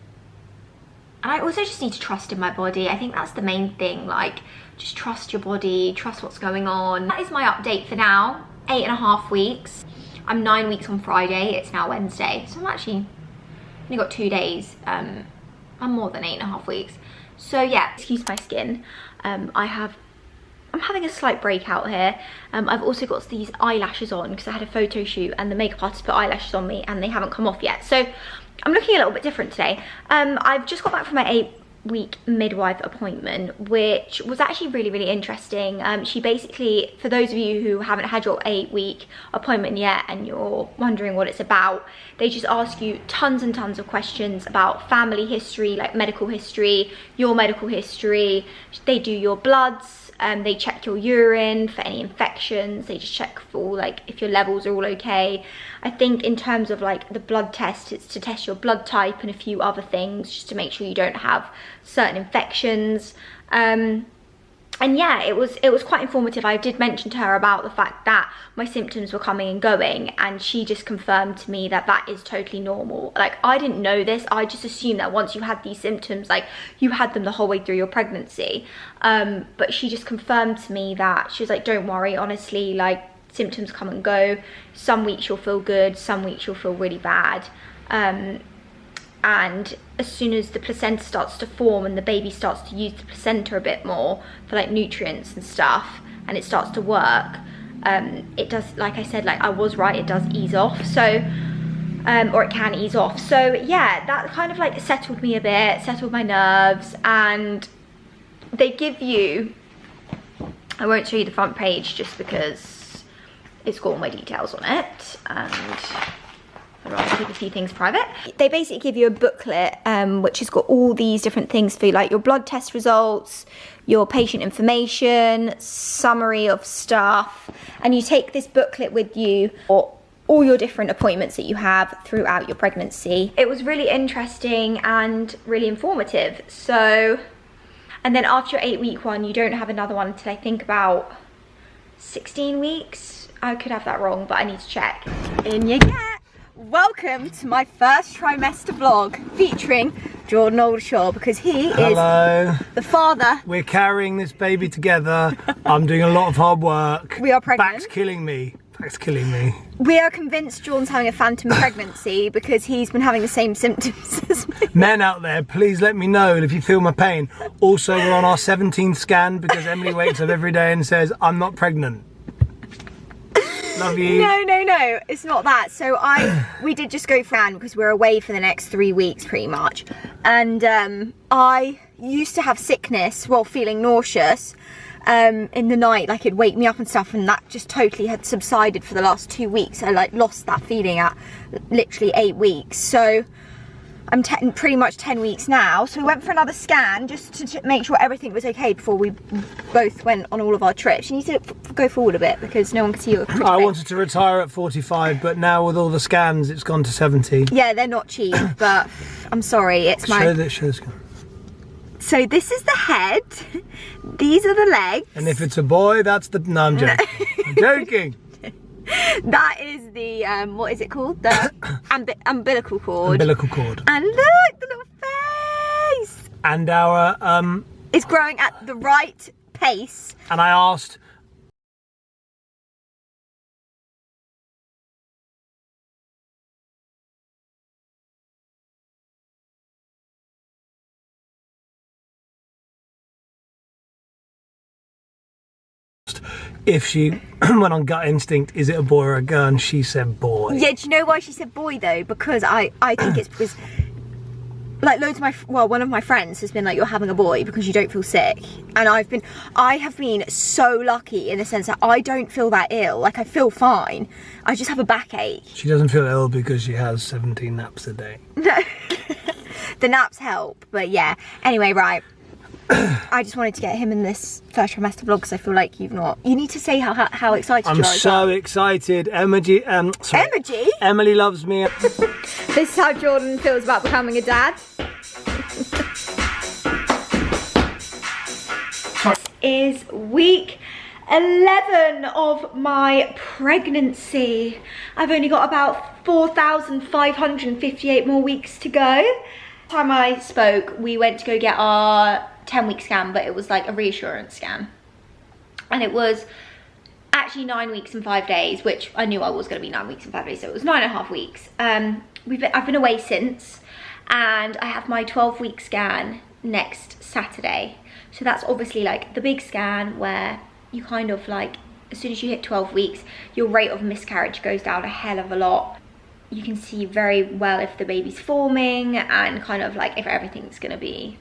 And I also just need to trust in my body. I think that's the main thing, like just trust your body, trust what's going on. That is my update for now. 8.5 weeks. I'm 9 weeks on Friday, it's now Wednesday. So I'm actually only got 2 days. I'm more than 8.5 weeks. So yeah, excuse my skin. I'm having a slight breakout here. I've also got these eyelashes on because I had a photo shoot and the makeup artist put eyelashes on me and they haven't come off yet. So I'm looking a little bit different today. I've just got back from my 8-week midwife appointment, which was actually really, really interesting. She basically, for those of you who haven't had your 8-week appointment yet and you're wondering what it's about, they just ask you tons and tons of questions about family history, like medical history, your medical history. They do your bloods. They check your urine for any infections. They just check for like if your levels are all okay. I think in terms of like the blood test, it's to test your blood type and a few other things just to make sure you don't have certain infections. And yeah, it was quite informative. I did mention to her about the fact that my symptoms were coming and going, and she just confirmed to me that that is totally normal. Like, I didn't know this. I just assumed that once you had these symptoms, like you had them the whole way through your pregnancy. But she just confirmed to me that she was like, don't worry, honestly, like symptoms come and go. Some weeks you'll feel good, some weeks you'll feel really bad. And as soon as the placenta starts to form and the baby starts to use the placenta a bit more for like nutrients and stuff, and it starts to work, it does, like I said, like I was right, it does ease off. So or it can ease off. So yeah, that kind of like settled me a bit, settled my nerves. And they give you, I won't show you the front page just because it's got all my details on it, and I'd rather keep a few things private. They basically give you a booklet which has got all these different things for you, like your blood test results, your patient information, summary of stuff, and you take this booklet with you for all your different appointments that you have throughout your pregnancy. It was really interesting and really informative. So, and then after your 8-week one, you don't have another one until I think about 16 weeks. I could have that wrong, but I need to check. In you get. Welcome to my first trimester vlog featuring Jordan Aldershaw, because he is the father. We're carrying this baby together. I'm doing a lot of hard work. We are pregnant. Back's killing me. Back's killing me. We are convinced Jordan's having a phantom pregnancy because he's been having the same symptoms as me. Men out there, please let me know if you feel my pain. Also, we're on our 17th scan because Emily wakes up every day and says, I'm not pregnant. Love you. No, it's not that. So we did just go for an because we're away for the next 3 weeks pretty much. And I used to have sickness, well, feeling nauseous in the night, like it'd wake me up and stuff, and that just totally had subsided for the last 2 weeks. I like lost that feeling at literally 8 weeks. So I'm pretty much 10 weeks now. So we went for another scan just to make sure everything was okay before we both went on all of our trips. You need to go forward a bit because no one can see you. I wanted to retire at 45, but now with all the scans, it's gone to 70. Yeah, they're not cheap, but I'm sorry, it's my... Show the scan. So this is the head, these are the legs. And if it's a boy, that's the... No, I'm joking. I'm joking. That is the, what is it called? The umbilical cord. Umbilical cord. And look, the little face. And our... It's growing at the right pace. And I asked... if she went on gut instinct, is it a boy or a girl? And she said boy. Yeah, do you know why she said boy though? Because I think it's because like loads of one of my friends has been like, you're having a boy because you don't feel sick. And I have been so lucky in the sense that I don't feel that ill. Like I feel fine. I just have a backache. She doesn't feel ill because she has 17 naps a day. No. The naps help, but yeah. Anyway, right. I just wanted to get him in this first trimester vlog because I feel like you've not. You need to say how excited you are. I'm so excited. Emily loves me. This is how Jordan feels about becoming a dad. Is week 11 of my pregnancy. I've only got about 4,558 more weeks to go. Last time I spoke, we went to go get our 10-week scan, but it was like a reassurance scan, and it was actually 9 weeks and 5 days, which I knew I was going to be 9 weeks and 5 days, so it was 9.5 weeks. I've been away since, and I have my 12-week scan next Saturday. So that's obviously like the big scan where you kind of like, as soon as you hit 12 weeks, your rate of miscarriage goes down a hell of a lot. You can see very well if the baby's forming and kind of like if everything's gonna be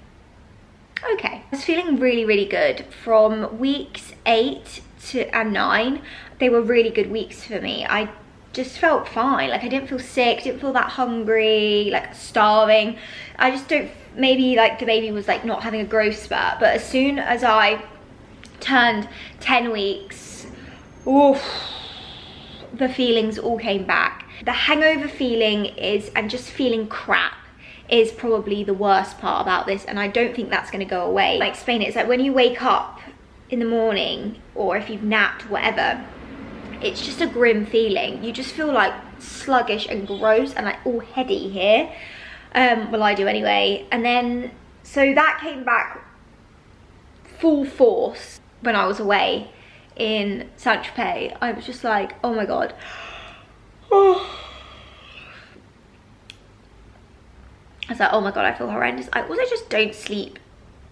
okay. I was feeling really, really good from weeks 8 and 9. They were really good weeks for me. I just felt fine. Like I didn't feel sick, didn't feel that hungry, like starving. I just don't, maybe like the baby was like not having a growth spurt, but as soon as I turned 10 weeks, oof, the feelings all came back. The hangover feeling and just feeling crap is probably the worst part about this, and I don't think that's going to go away. Like explain it, it's like when you wake up in the morning, or if you've napped, whatever, it's just a grim feeling. You just feel like sluggish and gross and like all heady here. Well, I do anyway. And then, so that came back full force when I was away in Saint-Tropez. I was just like, oh my God. Oh. I was like, oh my God, I feel horrendous. I also just don't sleep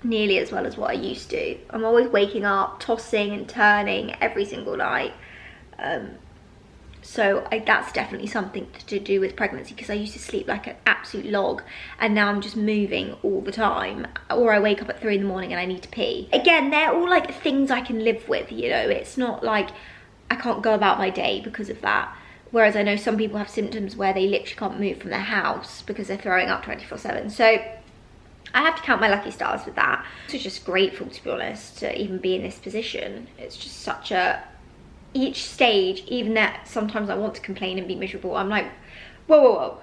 nearly as well as what I used to. I'm always waking up, tossing and turning every single night. So that's definitely something to do with pregnancy, because I used to sleep like an absolute log, and now I'm just moving all the time. Or I wake up at 3 in the morning and I need to pee. Again, they're all like things I can live with, you know. It's not like I can't go about my day because of that. Whereas I know some people have symptoms where they literally can't move from their house because they're throwing up 24/7. So I have to count my lucky stars with that. So just grateful, to be honest, to even be in this position. It's just such a, each stage, even that sometimes I want to complain and be miserable, I'm like, whoa, whoa, whoa.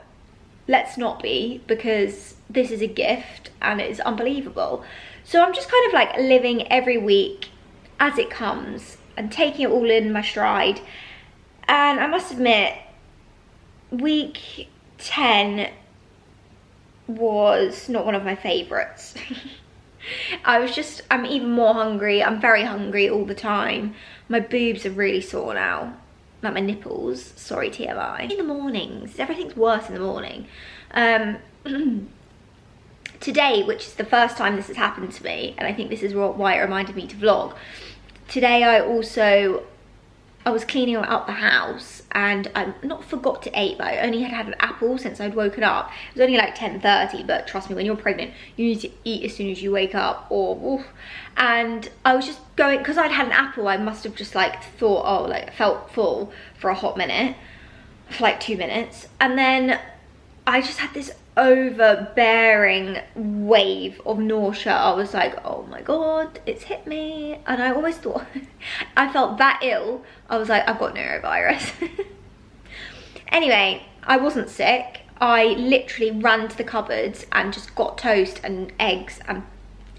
Let's not be, because this is a gift and it is unbelievable. So I'm just kind of like living every week as it comes and taking it all in my stride. And I must admit, week 10 was not one of my favourites. I'm even more hungry. I'm very hungry all the time. My boobs are really sore now. Like my nipples, sorry TMI. In the mornings, everything's worse in the morning. Today, which is the first time this has happened to me, and I think this is why it reminded me to vlog. Today I was cleaning out the house and I not forgot to eat, but I only had an apple since I'd woken up. It was only like 10:30, but trust me, when you're pregnant, you need to eat as soon as you wake up. And I was just going, because I'd had an apple, I must have just like thought, oh, like felt full for a hot minute, for like 2 minutes. And then I just had this overbearing wave of nausea. I was like, oh my god, it's hit me. And I almost thought I felt that ill. I was like, I've got norovirus. Anyway, I wasn't sick. I literally ran to the cupboards and just got toast and eggs and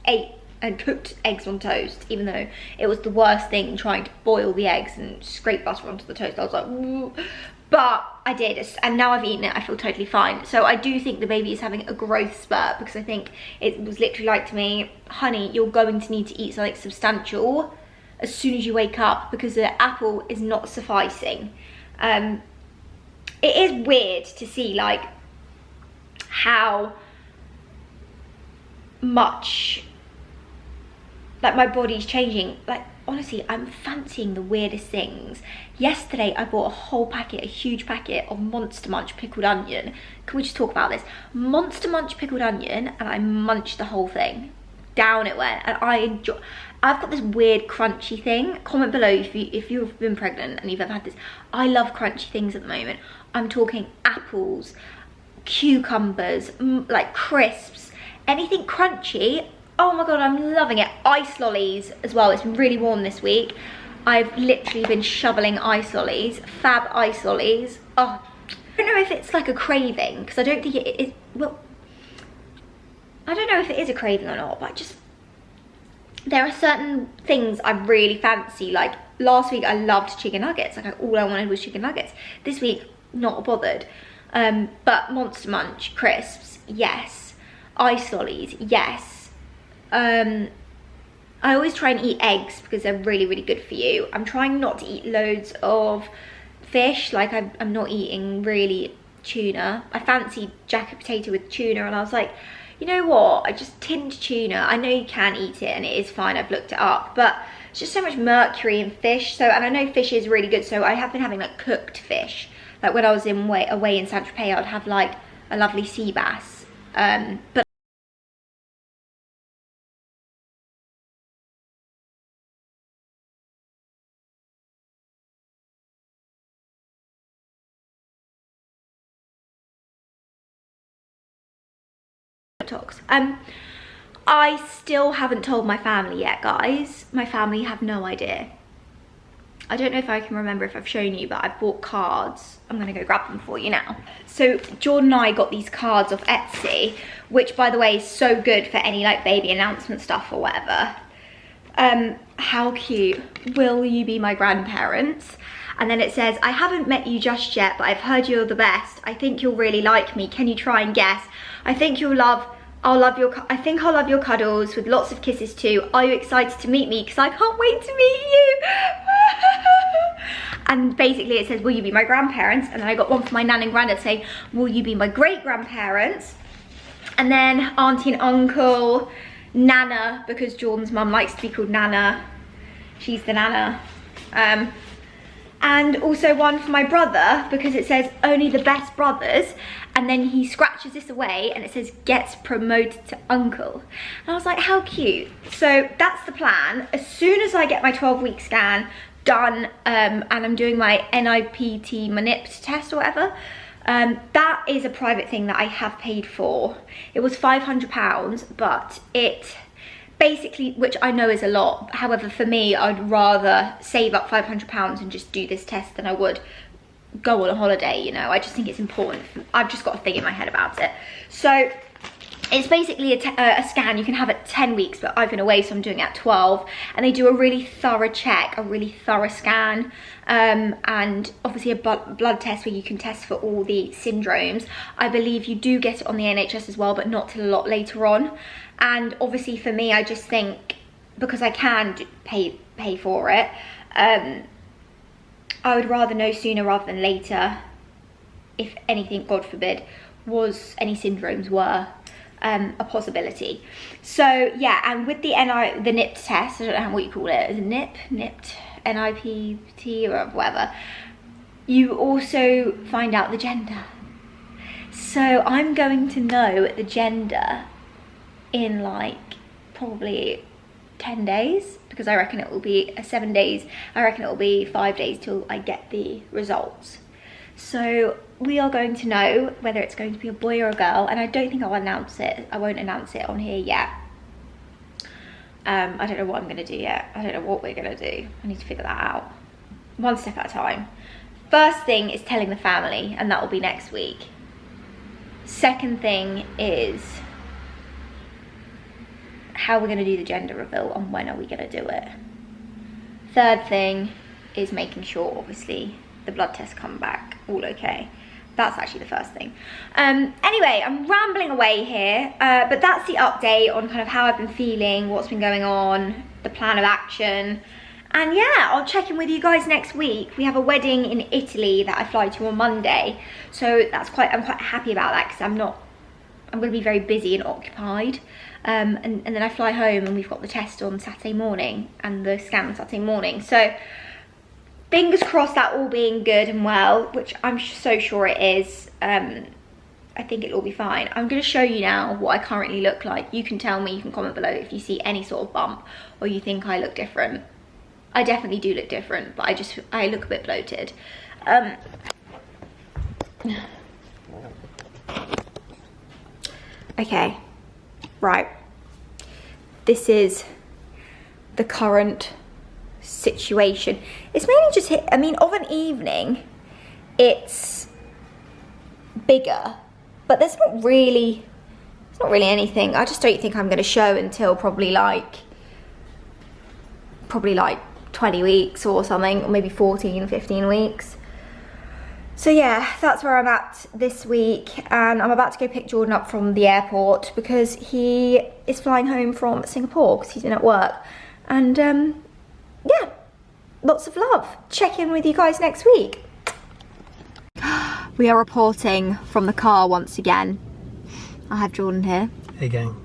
ate and cooked eggs on toast, even though it was the worst thing trying to boil the eggs and scrape butter onto the toast. I was like, ooh. But I did, and now I've eaten it, I feel totally fine. So I do think the baby is having a growth spurt, because I think it was literally like to me, honey, you're going to need to eat something substantial as soon as you wake up, because the apple is not sufficing. It is weird to see like how much like my body's changing. Like honestly, I'm fancying the weirdest things. Yesterday I bought a huge packet of Monster Munch pickled onion. Can we just talk about this? Monster Munch pickled onion, and I munched the whole thing. Down it went, and I've got this weird crunchy thing. Comment below if you've been pregnant and you've ever had this. I love crunchy things at the moment. I'm talking apples, cucumbers, like crisps, anything crunchy. Oh my god, I'm loving it. Ice lollies as well. It's been really warm this week. I've literally been shoveling ice lollies, fab ice lollies. Oh, I don't know if it's like a craving, because I don't think it is. Well, I don't know if it is a craving or not, but there are certain things I really fancy. Like last week I loved chicken nuggets. Like all I wanted was chicken nuggets. This week, not bothered. But Monster Munch crisps, yes. Ice lollies, yes. I always try and eat eggs because they're really, really good for you. I'm trying not to eat loads of fish. Like I'm not eating really tuna. I fancied jacket potato with tuna, and I was like, you know what? I just tinned tuna. I know you can eat it and it is fine. I've looked it up, but it's just so much mercury in fish. So, and I know fish is really good. So I have been having like cooked fish. Like when I was away in Saint-Tropez, I'd have like a lovely sea bass. But I still haven't told my family yet, guys. My family have no idea. I don't know if I can remember if I've shown you, but I've bought cards. I'm gonna go grab them for you now. So Jordan and I got these cards off Etsy, which by the way is so good for any like baby announcement stuff or whatever. How cute. Will you be my grandparents? And then it says, I haven't met you just yet, but I've heard you're the best. I think you'll really like me. Can you try and guess? I think I'll love your cuddles with lots of kisses too. Are you excited to meet me? Because I can't wait to meet you. And basically it says, will you be my grandparents? And then I got one for my nan and granddad saying, will you be my great grandparents? And then auntie and uncle, Nana, because Jordan's mum likes to be called Nana. She's the Nana. And also one for my brother, because it says only the best brothers. And then he scratches this away and it says gets promoted to uncle. And I was like, how cute. So that's the plan. As soon as I get my 12-week scan done, and I'm doing my NIPT MNIPT test or whatever, that is a private thing that I have paid for. It was £500, but it basically, which I know is a lot. However, for me, I'd rather save up £500 and just do this test than I would go on a holiday, you know. I just think it's important. I've just got a thing in my head about it. So It's basically a scan. You can have it 10 weeks, but I've been away, so I'm doing it at 12. And they do a really thorough check, a really thorough scan. And obviously a blood test where you can test for all the syndromes. I believe you do get it on the NHS as well, but not till a lot later on. And obviously for me, I just think, because I can pay for it, I would rather know sooner rather than later, if anything, God forbid, any syndromes were a possibility. So yeah, and with the NIPT test, I don't know what you call it, is it NIPT, NIPT or whatever, you also find out the gender. So I'm going to know the gender in like probably 10 days, because I reckon it will be 7 days. I reckon it will be 5 days till I get the results. So we are going to know whether it's going to be a boy or a girl, and I don't think I'll announce it. I won't announce it on here yet. I don't know what I'm going to do yet. I don't know what we're going to do. I need to figure that out. One step at a time. First thing is telling the family, and that will be next week. Second thing is how we're going to do the gender reveal and when are we going to do it. Third thing is making sure, obviously, the blood tests come back all okay. That's actually the first thing. Anyway, I'm rambling away here, but that's the update on kind of how I've been feeling, what's been going on, the plan of action. And yeah, I'll check in with you guys next week. We have a wedding in Italy that I fly to on Monday. So I'm quite happy about that, because I'm going to be very busy and occupied. And then I fly home and we've got the test on Saturday morning and the scan on Saturday morning. So fingers crossed that all being good and well, which I'm so sure it is. I think it'll all be fine. I'm going to show you now what I currently look like. You can tell me, you can comment below if you see any sort of bump or you think I look different. I definitely do look different, but I look a bit bloated. Okay, right. This is the current situation. It's mainly just of an evening, it's bigger, but there's not really anything. I just don't think I'm going to show until probably like 20 weeks or something, or maybe 14, 15 weeks. So yeah, that's where I'm at this week, and I'm about to go pick Jordan up from the airport because he is flying home from Singapore because he's been at work. And yeah, lots of love. Check in with you guys next week. We are reporting from the car once again. I have Jordan here. Hey gang.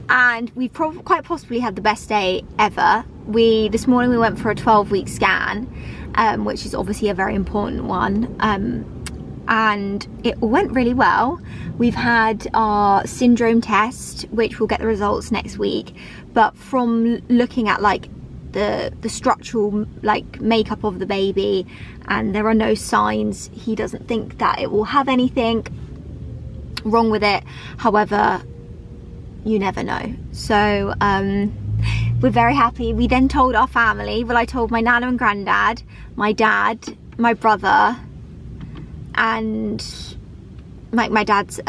And we've quite possibly had the best day ever. This morning we went for a 12-week scan, which is obviously a very important one, and it went really well. We've had our syndrome test, which we'll get the results next week, but from looking at like the structural like makeup of the baby, and there are no signs, he doesn't think that it will have anything wrong with it. However, you never know. So we're very happy. We then told our family. Well, I told my nana and granddad, my dad, my brother, and my dad's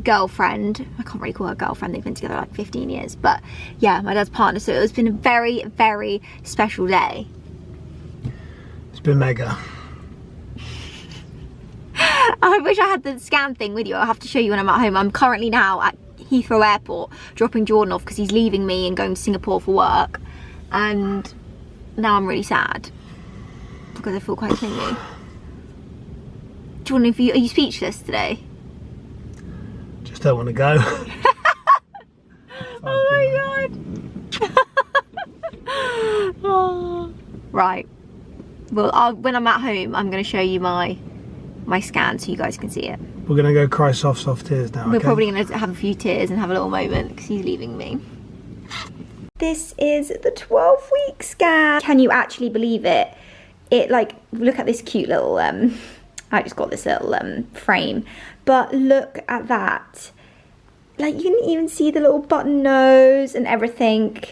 girlfriend. I can't really call her girlfriend, they've been together like 15 years, but yeah, my dad's partner. So it's been a very, very special day. It's been mega. I wish I had the scan thing with you. I'll have to show you when I'm at home. I'm currently now at Heathrow Airport dropping Jordan off because he's leaving me and going to Singapore for work, and now I'm really sad because I feel quite clingy. Jordan, are you speechless today? Just don't want to go. Oh my god. Oh. Right, well, when I'm at home I'm going to show you my scan so you guys can see it. We're going to go cry soft tears now. We're probably going to have a few tears and have a little moment because he's leaving me. This is the 12-week scan. Can you actually believe it? It, like, look at this cute little, I just got this little frame. But look at that. Like, you can even see the little button nose and everything.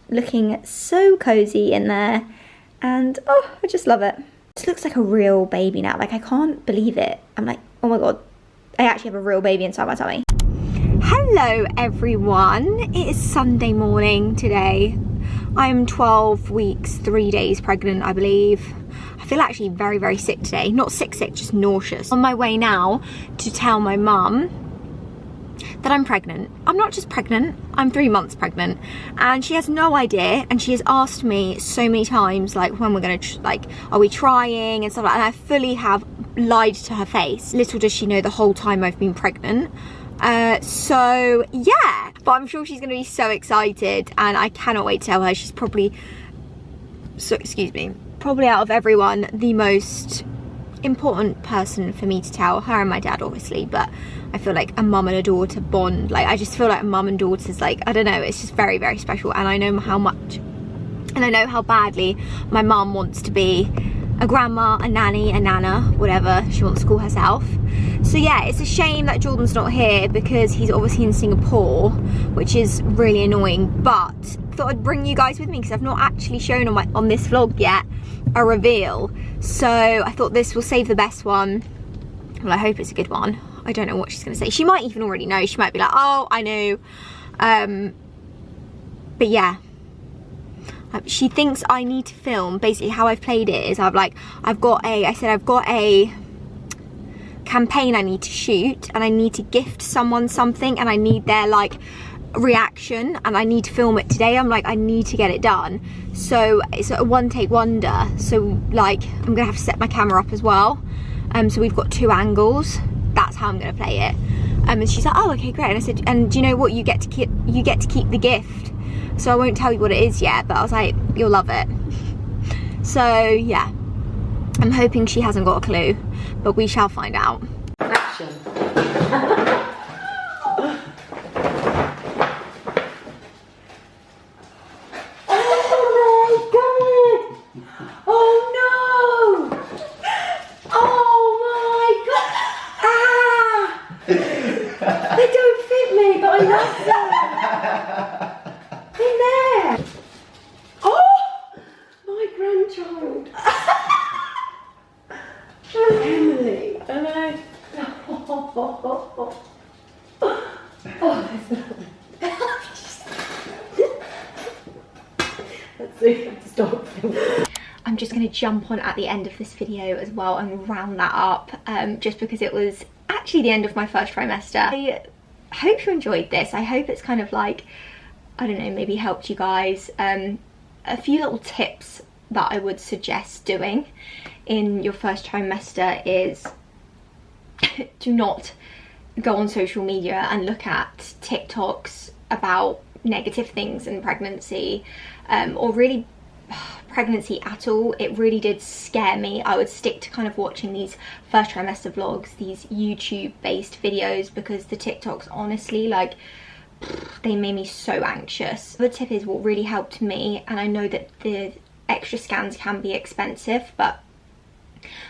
Looking so cozy in there. And, oh, I just love it. This looks like a real baby now. Like, I can't believe it. I'm like, oh my god, I actually have a real baby inside my tummy. Hello everyone, it is Sunday morning today. I'm 12 weeks, 3 days pregnant, I believe. I feel actually very, very sick today. Not sick, just nauseous. On my way now to tell my mum that I'm pregnant. I'm not just pregnant, I'm 3 months pregnant. And she has no idea, and she has asked me so many times, like, when we're gonna, like, are we trying and stuff like that. And I fully have lied to her face. Little does she know the whole time I've been pregnant. So yeah, but I'm sure she's gonna be so excited, and I cannot wait to tell her. She's probably, so excuse me, probably out of everyone the most important person for me to tell. Her and my dad obviously, but I feel like a mum and a daughter bond, like I just feel like mum and daughter's, like, I don't know, it's just very, very special. And I know how much, and I know how badly my mum wants to be a grandma, a nanny, a nana, whatever she wants to call herself. So yeah, it's a shame that Jordan's not here because he's obviously in Singapore, which is really annoying, but I thought I'd bring you guys with me because I've not actually shown on this vlog yet a reveal. So I thought this will save the best one. Well, I hope it's a good one. I don't know what she's gonna say. She might even already know. She might be like, oh, I knew. But yeah. She thinks I need to film. Basically how I've played it is I've got a campaign I need to shoot, and I need to gift someone something, and I need their, like, reaction, and I need to film it today. I'm like, I need to get it done. So it's a one take wonder. So, like, I'm gonna have to set my camera up as well. So we've got 2 angles. That's how I'm gonna play it. And she's like, oh, okay, great. And I said, and do you know what? You get to keep the gift. So I won't tell you what it is yet, but I was like, you'll love it. So yeah, I'm hoping she hasn't got a clue, but we shall find out. Action. Oh my god! Oh no! Oh my god! Ah! They don't fit me, but I love them. In there! Oh! My grandchild! Emily! Emily! Let's see, stop filming. I'm just going to jump on at the end of this video as well and round that up, just because it was actually the end of my first trimester. I hope you enjoyed this. I hope it's kind of like, I don't know, maybe helped you guys. A few little tips that I would suggest doing in your first trimester is do not go on social media and look at TikToks about negative things in pregnancy, or really pregnancy at all. It really did scare me. I would stick to kind of watching these first trimester vlogs, these YouTube based videos, because the TikToks, honestly, like, they made me so anxious. The tip is what really helped me, and I know that the extra scans can be expensive, but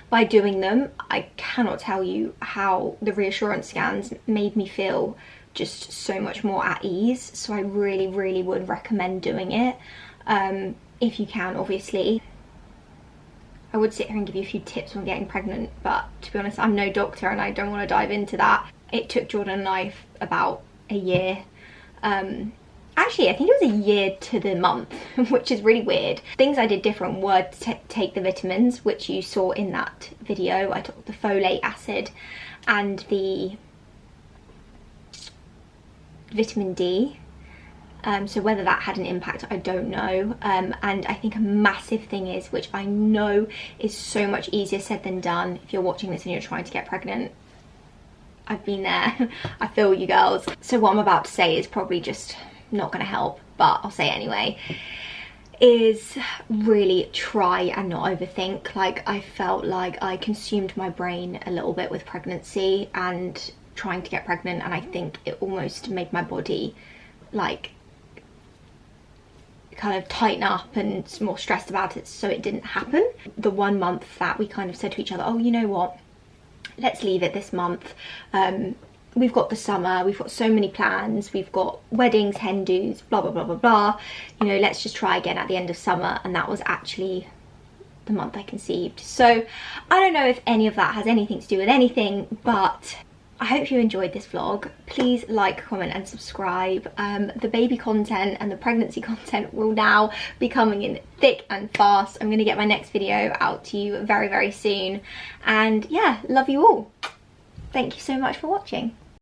by doing them, I cannot tell you how the reassurance scans made me feel just so much more at ease. So I really, really would recommend doing it, if you can, obviously. I would sit here and give you a few tips on getting pregnant, but to be honest, I'm no doctor and I don't want to dive into that. It took Jordan and I about a year. Actually, I think it was a year to the month, which is really weird. Things I did different were to take the vitamins, which you saw in that video. I took the folate acid and the vitamin D. So whether that had an impact, I don't know. And I think a massive thing is, which I know is so much easier said than done, if you're watching this and you're trying to get pregnant, I've been there. I feel you girls. So what I'm about to say is probably just not gonna help, but I'll say it anyway, is really try and not overthink. Like, I felt like I consumed my brain a little bit with pregnancy and trying to get pregnant, and I think it almost made my body, like, kind of tighten up and more stressed about it, so it didn't happen. The 1 month that we kind of said to each other, oh, you know what, let's leave it this month. We've got the summer, we've got so many plans, we've got weddings, hen do's, blah, blah, blah, blah, blah. You know, let's just try again at the end of summer. And that was actually the month I conceived. So I don't know if any of that has anything to do with anything, but I hope you enjoyed this vlog. Please like, comment and subscribe. The baby content and the pregnancy content will now be coming in thick and fast. I'm going to get my next video out to you very, very soon. And yeah, love you all. Thank you so much for watching.